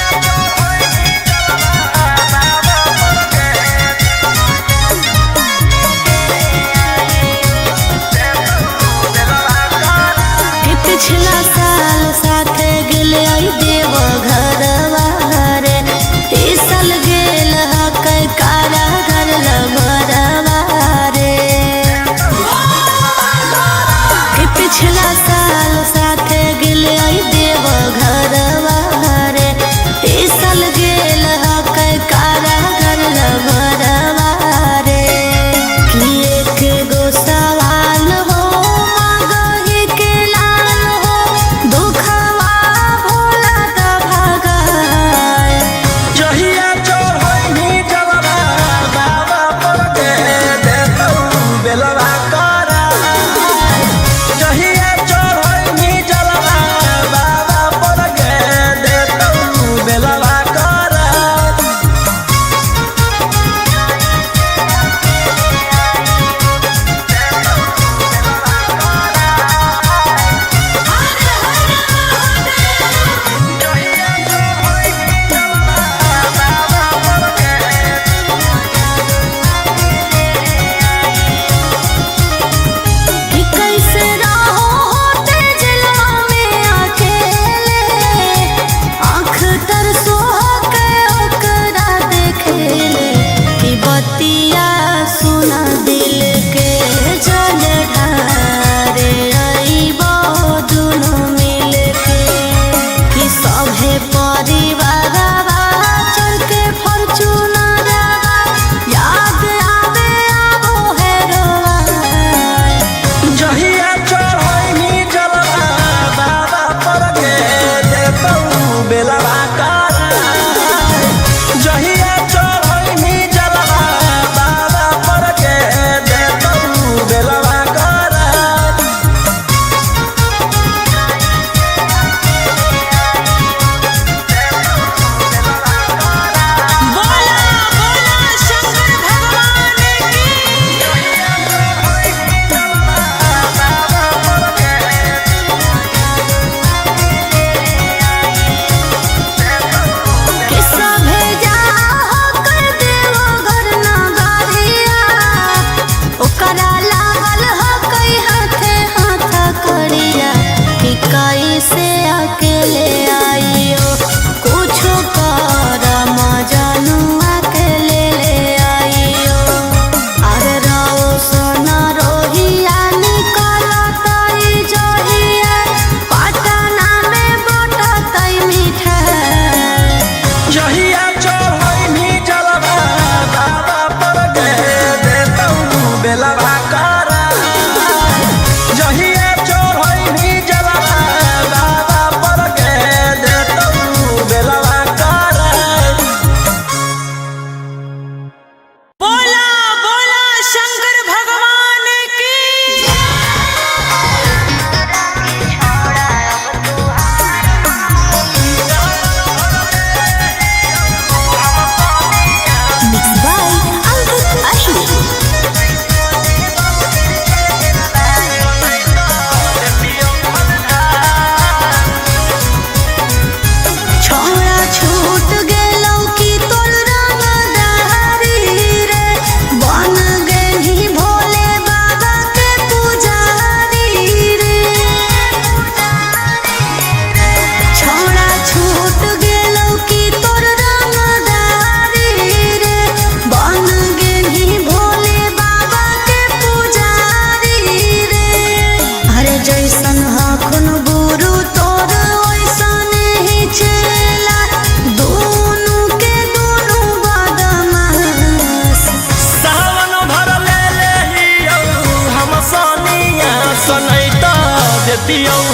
पिछला साल साथे गेले आई देव घरवा रे इस साल गेल हकै कारा घर लभरवा रे कि पिछला साल साथे गेले आई देव घरवा रे इस साल गेल हकै कारा घर लभरवा रे कि एक गो सवाल हो मगही के लाल हो दुखवा भोला द भगाए जहिया चढ़ैनी जलवा बाबा पर के देतौ बेलवा करा जहिया चढ़ैनी जलवा बाबा पर के देतौ बेलवा करा कि कैसे रहो होते जिला में अकेले आँख तर सोह के ओकरा देखेले कि बतिया सुना दिल के जल ढारे अइबो दुनू मिल के कि सभे परिवारवा चढ़ के फॉर्च्यूनरवा याद आवे आबो हेरोवा जहिया चढ़ैनी जलवा बाबा पर के देतौ बेलवा करा जहिया चढ़ैनी जलवा बाबा पर के देतौ बेलवा करा बोला बोला शंकर भगवान कि सभे जाओ कर देवो घर नगरिया ओकरा लागल ह कई हाथे हाथ करिया कि कैसे अकेले आइयो कुछो कर मजनू अकेले ले आइयो अरे रौशन रोहिया निकलत जहिया पटना में बटतै मिठाई जहिया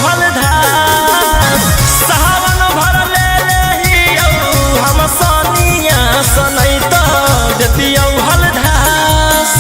हलधास सावन भर ले लेहियो हम सोनिया सनई तो देतियो हलधास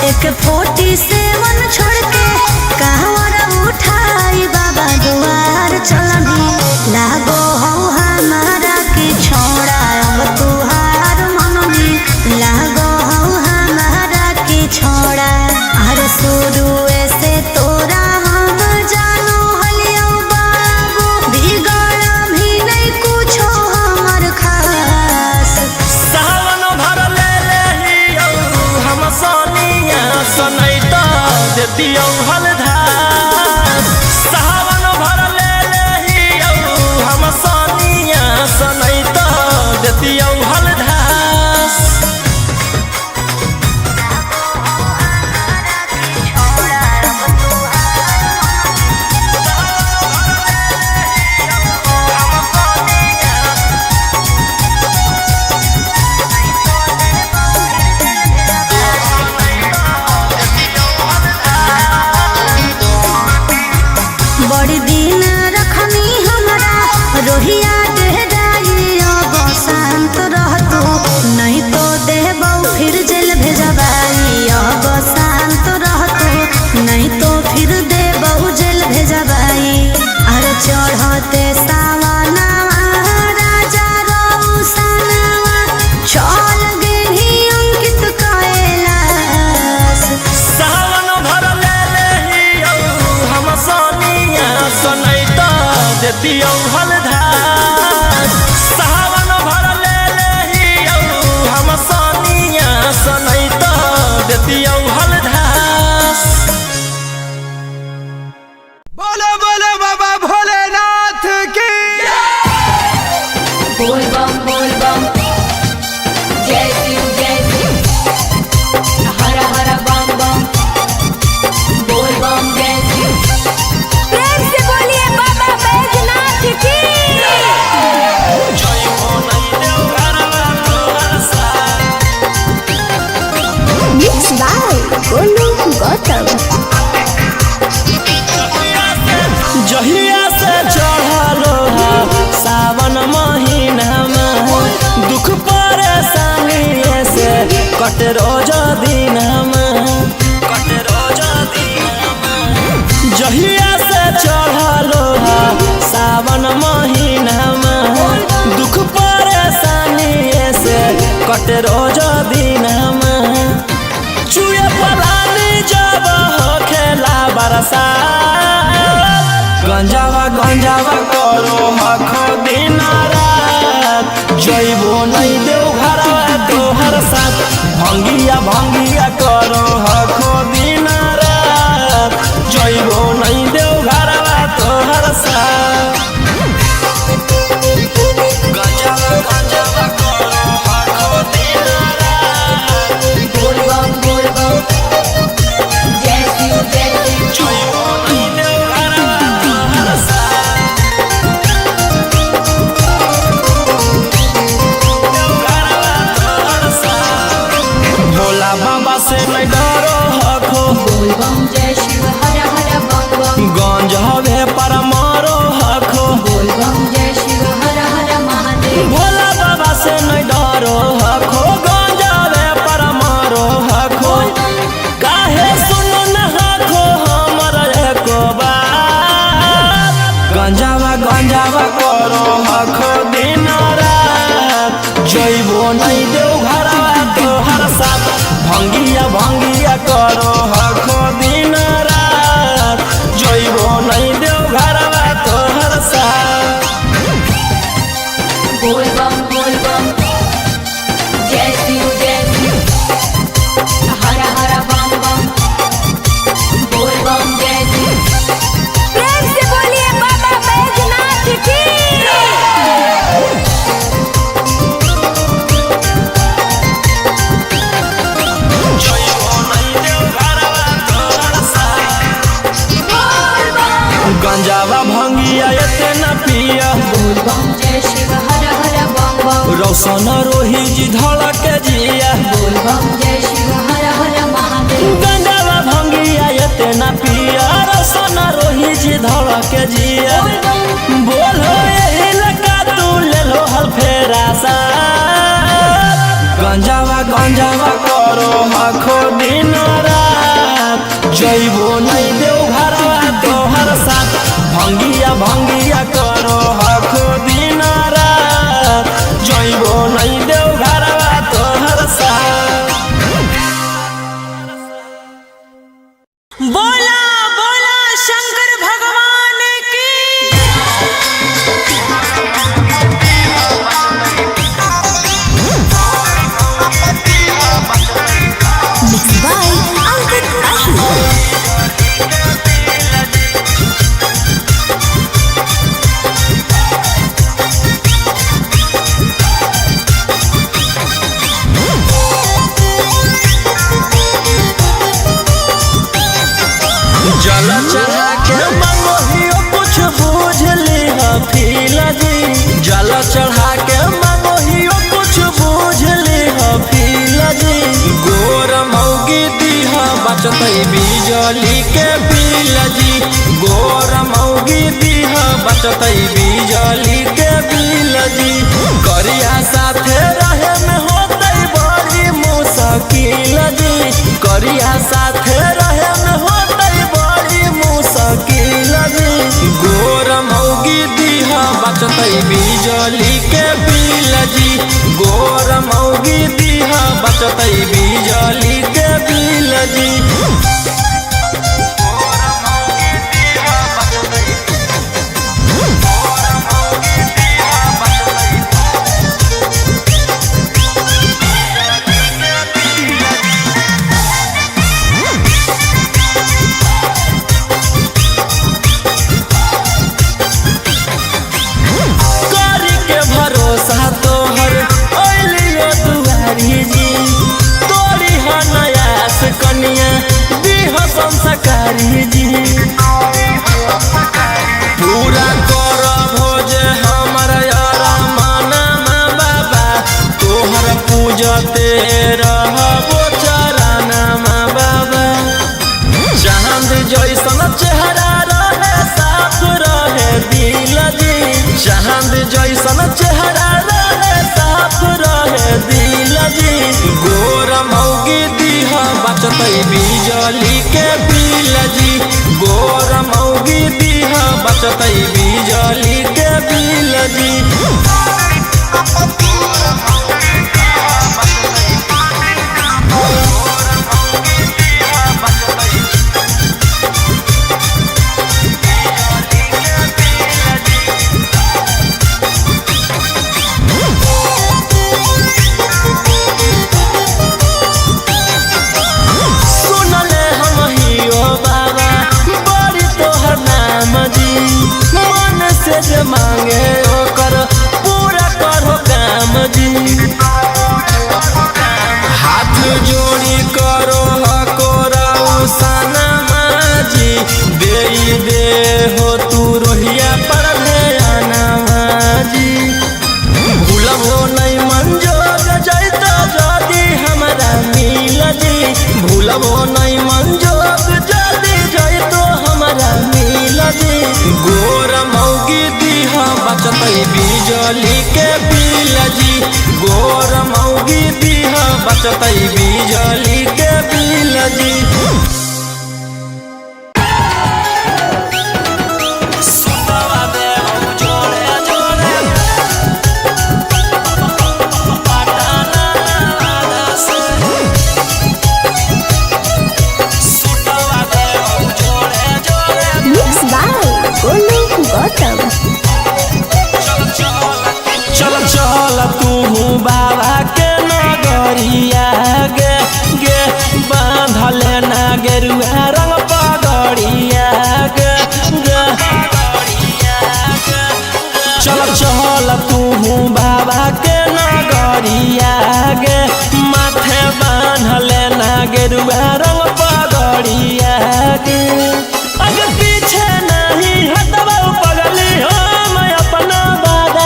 एक 47 छोड़ के कहवर उठाई बाबा दुआर चलनी लागो हो हमारा के छोड़ा अब तुहार मननी लागो हो हमारा के छोड़ा अरे शुरू से तोरा हम जानो हलियो बाबू बिगड़ भी नहीं कुछो हमर खास सावन भर ले लेहियो हम सोनिया सनई तो देतियो हलधास सावन भर ले लेहियो हम सोनिया सनई तो देतियो हलधास बड़ी दिन रखनी हमरा रोहिया डेहराई अब शांत रहतू नहीं तो देबौ फिर जेल भेजबाई अब शांत रहतू नहीं तो फिर देबौ जेल भेजबाई अरे चढ़ते सावनवा राजा रौसनवा चल गेली अंकित कैलाश सावन भर ले लेहियो हम सोनिया सनई तो देतियो हलधास सावन भर ले लेहियो हम सोनिया सनई तो देतियो हलधास बोलो बोलो बाबा भोलेनाथ की बोल बम जय शिव हर हर बम बम बोल बम जय शिव प्रेम से बोलिए बाबा बैजनाथ की जय हो नहीं देव घरवा तोहर साथ मिक्स बाय गोलू गौतम जहिया से चढ़लो है सावन महीना में दुख परेशानी से कट रोज दिन जहिया से चढ़लो है सावन महीना में दुख परेशानी से कट रोज दिन चुए पलानी जब हो खेला बरसात गंजावा करो हखो दिन रात जइबो नहीं देव घरवा तोहर साथ भंगिया करो हखो दिन रात जइबो नहीं देव घरवा तोहर साथ गंजावा करो हखो दिन रात बोल बम जय शिव जइबो नहीं देव घरवा तोहर साथ भोला बाबा से नहीं डरो हखो बोल बम जय शिव हर हर बम गंज हवे पर मारो हखो बोल बम जय शिव हर हर महादेव भोला बाबा से नहीं डरो हखो गंज हवे पर मारो हखो काहे सुनो न हखो हमर एको बात गंजावा करो हखो दिन रात जइबो नहीं देव घरवा तोहर साथ भंगिया करो हखो दिन रात जइबो नहीं देव घरवा तोहर साथ बोल बम जय शिव हर हर बम बोल बम जय शिव प्रेम से बोलिए बाबा बैजनाथ की बम जय शिव हर हर बम बम रोशन रोही जी धड़क जिया बोल बम जय शिव हर हर महादेव गंगावा भंगिया इतना पिया रोशन रोही जी धड़क जिया बोल बम बोलो यही लगा तू ले लो हल फेरा सा गंजावा गंजावा करो आखो दिन रात जइबो नहीं देव घरवा तोहर साथ भंगिया भंगिया करो आखो दिन रात जइबो नहीं देव घरवा तोहर साथ। बोला बोला शंकर भगवान की Mixed by Ankit Mahi जल चढ़ा के मंगोहियो कुछ बूझ ली फील जी जल चढ़ा के मंगोहियो कुछ बूझ ली फील जी गोर मौगी दीहा बचतै बिजली के बिल जी गोर मौगी दीहा बचतै बिजली के बिल जी करिया साथे रहे में होतै बड़ी मुश्किल जी करिया साथे रहे में होतै बड़ी मुश्किल जी गोर मौगी दीहा बचतै बिजली के बिल जी गोर मौगी दीहा बचतै बिजली के बिल जी करी के भरोसा तोहर ओलियो दुआरी जी तोरी नयास कनिया दीह संस्कारी जी पूरा कर भोज हमर यारा माना बाबा तोहर पूजते रहबो चराना बाबा चांद जैसन चेहरा रहे साफ रहे दिल जी चांद जैसन चेहरा रहे साफ रहे दिल जी गोर मौगी दीहा बचतै बिजली के बिल जी गोर मौगी दीहा बचतै बिजली के बिल जी सुनले हम हियो बाबा बड़ी तोहर नाम जी मन से जे मांगे ओकर पूरा करो काम जी हाथ जोड़ी करो हकोराऊ सनमा जी दे हो तू रोहिया पर ध्यानमा जी भूलबो नहीं मंजोग जैतो जदी हमरा मिल जी भूलबो नहीं मंजोग जदी जैतो हमरा मिल जी गोर मौगी दीहा बचतै बिजली के बिल जी गोर मौगी दीहा बचतै बिजली के बिल जी सुतवा दे हम जोड़े जोड़े पटाना से सुतवा दे हम जोड़े जोड़े Mixed by Golu Gautam चल चल तू बाबा के नगरिया गे गे बांधले ना गेरुआ रंग पगड़िया गे गे चल चल तू बाबा के नगरिया गे माथे बांधले ना गेरुआ रंग पगड़िया गे आगे पीछे नहीं हटवा पगली हम अपना बाबा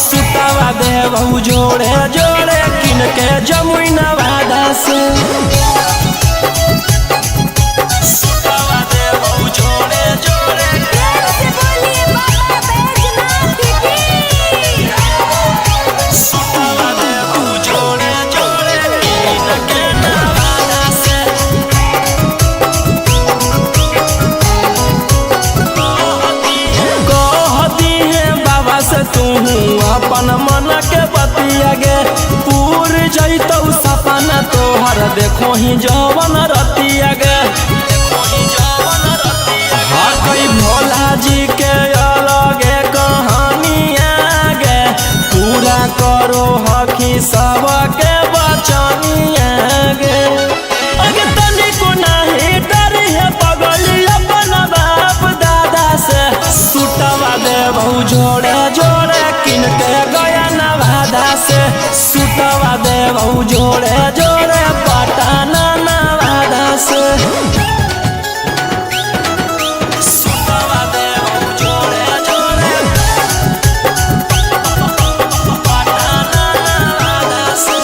सुतावा देबहू जोड़े जोड़े किन के जमुई नवादा से सुतावा देबहू जोड़े जोड़े प्रेम से बोलिए बाबा बैजनाथ की सुतावा देबहू जोड़े जोड़े किन के नवादा से कहती है बाबा से तू अपन मन के बतिया गे पूर जैतौ सपना तोहर देखो ही जवन रतिया गे हाँ कई भोला जी के अलगे कहानिया गे पूरा करो हकी सबके बचनिया गे अगे तनिको नहीं डर है पगली अपन बाप दादा से सुतवा देबहू जोड़े जोड़े किन के गया नवादा से सुतवा देबहू जोड़े जोड़े पटना नवादा से सुतवा देबहू जोड़े जोड़े पटना नवादा से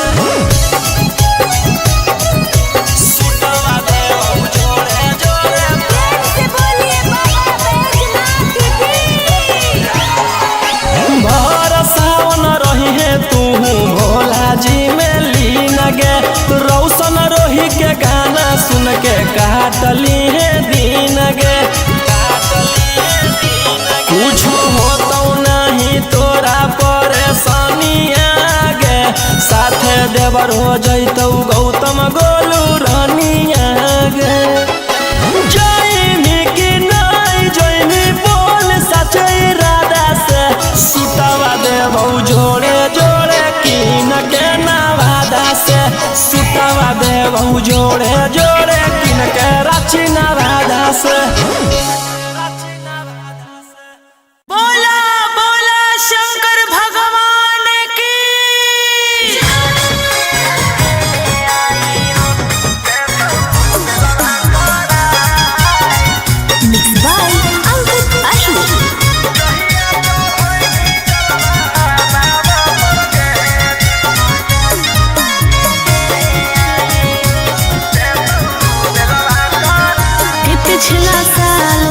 सुतवा देबहू जोड़े जोड़े प्रेम से बोलिए बाबा बैजनाथ की भर सावन रही है तू भोला जी में लीन गे रौशन रोही के गाना सुन के काटली है दिन गे कुछ होतौ नहीं तोरा परेशानिया गे साथे देवर हो जैतौ गौतम गोलू रानिया गे जैमी कि नहीं जैमी बोल सचे इरादा से सुतवा देबहू जोड़े जोड़े किन के नवादा से सुतवा देबहू जोड़े जोड़े किन के रांची नवादा से बोला बोला शंकर भगवान की मिक्स बाय अंकित अशोक पिछला साल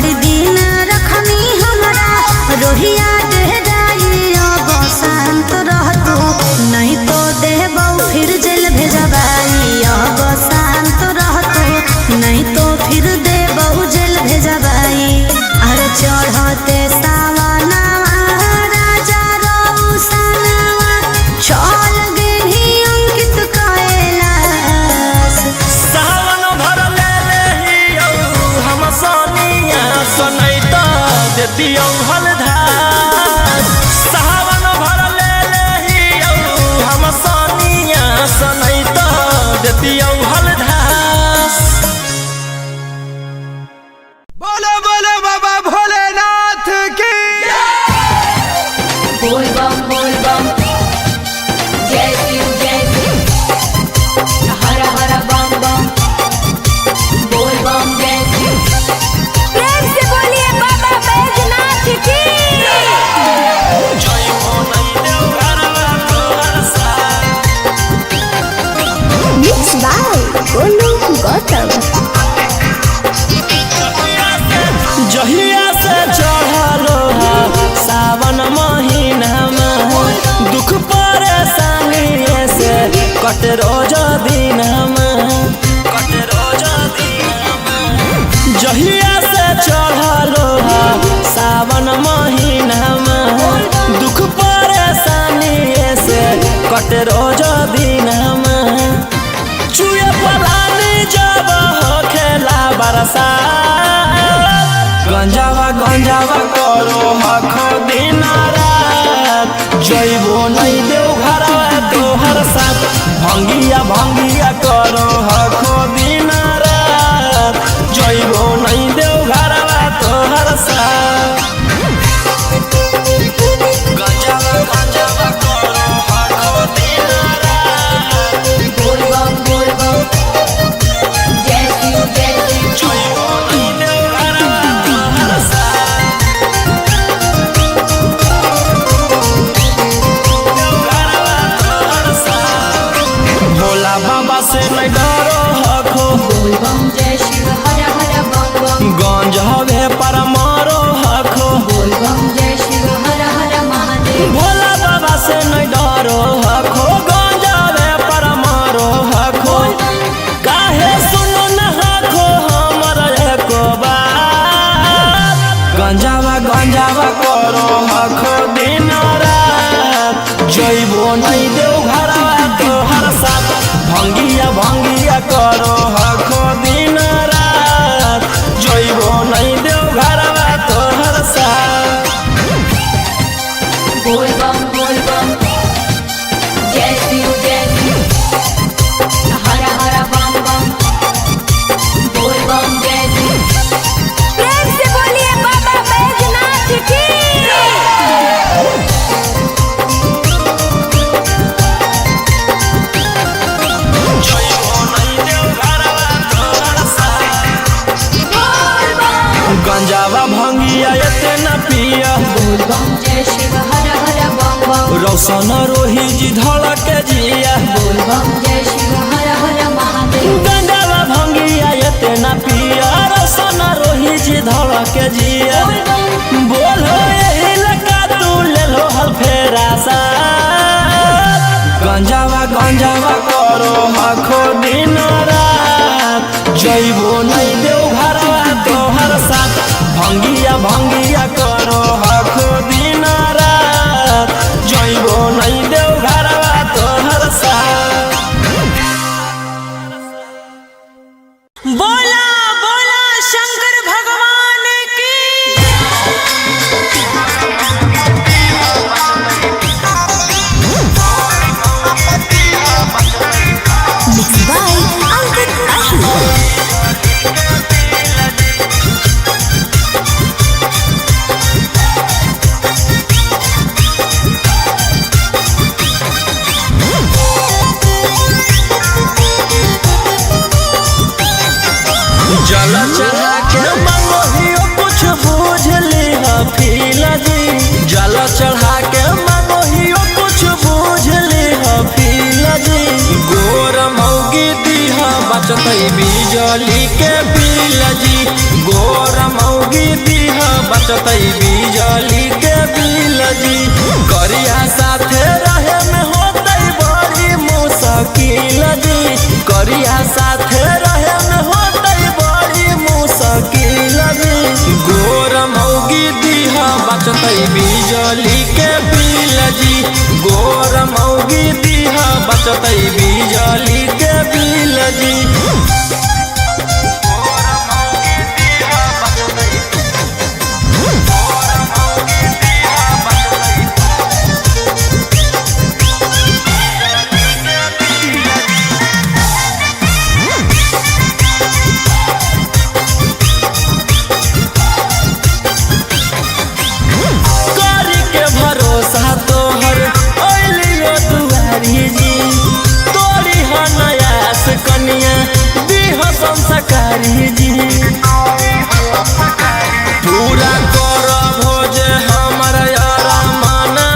बड़ी दिन रखनी हमरा रोहिया डेराई अब शांत रहतो नहीं तो देबौ फिर जेल भेजबाई अब शांत रहतो नहीं तो फिर देबौ जेल भेजबाई अरे चढ़ते सावनवा राजा रौसनवा चल गेली अंकित कैलाश सावन भर ले लेहियो हम सोनिया सुनई तो देतियो हलधार सावन भर ले लेहियो हम सोनिया सुनई तो देतियो हलधार। बोलो बोलो बाबा भोलेनाथ की बोल बम जय शिव हर हर बम बम बोल बम जय शिव प्रेम से बोलिए बाबा बैजनाथ की जय हो नहीं देव घरवा तोहर साथ मिक्स बाय गोलू गौतम जहिया से चढ़लो सावन महीना में दुख परेशानी से कट रोज दिन जहिया से चढ़लो सावन महीना में दुख परेशानी से कट रोज दिन चुए पलानी जब हो खेला बरसा गंजावा करो हखो दिन रात जइबो नहीं देव घरवा तोहर साथ भंगिया करो हखो दिन रात जइबो नहीं देव घरवा तोहर साथ गंजावा करो हखो दिन रात बोल बम जय शिव जइबो नहीं देव घरवा तोहर साथ भोला बाबा से नहीं डरो हखो बोल बम जय शिव हर हर बम गंज हवे पर मारो हखो बोल बम जय शिव हर हर महादेव भोला बाबा से नहीं डरो हखो गंज हवे पर मारो हखो काहे सुनो न हखो हमर एको बात गंजावा करो हखो दिन रात जइबो नहीं देव घरवा तोहर साथ भंगिया करो हखो दिन रात जइबो नहीं देव घरवा तोहर साथ बोल बम जय शिव हर हर बम बोल बम जय शिव प्रेम से बोलिए बाबा बैजनाथ की जइबो नहीं देव घरवा तोहर साथ बोल बम गंजावा भंगिया एते न पिया बोल बम जय शिव हर हर बम रौशन रोही जी धड़क जिया बोल बम जय शिव हर हर महादेव गंजावा भंगिया एते न पिया रौशन रोही जी धड़क जिया बोलो यही लगा तू ले लो हल फेरा सा गंजावा करो हखो दिन रात जइबो नहीं देव घरवा तोहर साथ भंगिया करो हखो दिन रात जइबो नहीं देव घरवा तोहर साथ। बोला बोला शंकर भगवान की मिक्स बाय अंकित आशु बचतई बिजली के बिल जी। करिया साथे रहे में होतई बड़ी मुश्किल जी। करिया साथे रहे में होतई बड़ी मुश्किल जी। गोर मौगी दीहा बचतई बिजली के बिल जी। गोर मौगी दीहा बचतई बिजली के बिल जी। संस्कारी जी पूरा कर भोज हमारा यारा माना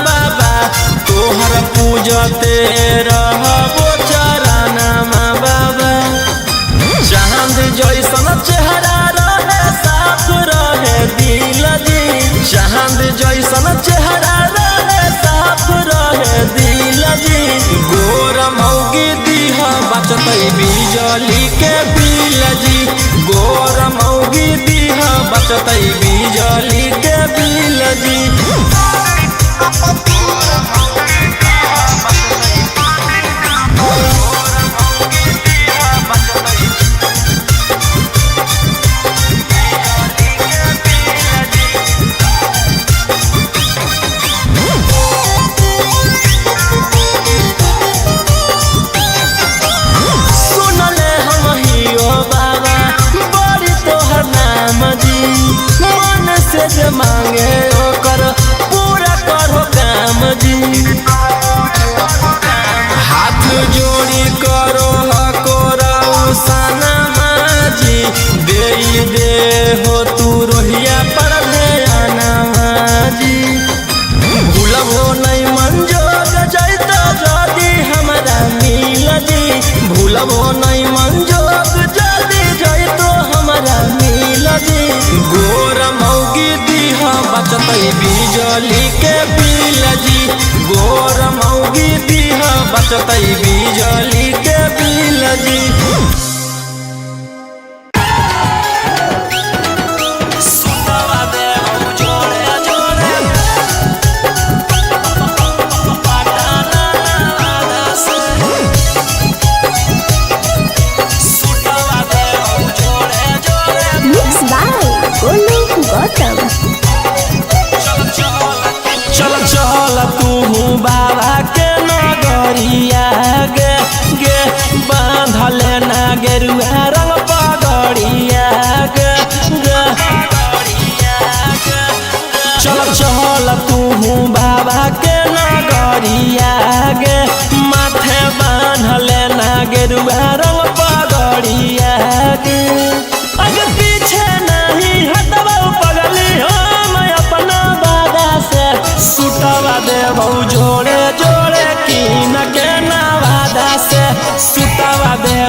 बाबा तोहर पूजते रहबो चराना बाबा। चांद जैसन चेहरा रहे साफ रहे दिल जी। चांद जैसन चेहरा रहे साफ रहे दिल जी। गोर मौगी दीहा बचतई बिजली के बिल जी। गोर मौगी दीहा बचतई बिजली के बिल जी। मांगे ओकर पूरा करो काम जी। हाथ जोड़ी करो हकोरा सनमा जी। दे हो तू रोहिया पर ध्याना जी। भूलबो नहीं मंजोग जैत जदी हमारा मिल जी। भूलबो नहीं मंजोग जदी जैत हमारा मिल जी। गोर मौगी दीहा बचतई बिजली के बिल जी। गोर मौगी दीहा बचतई बिजली के बिल जी।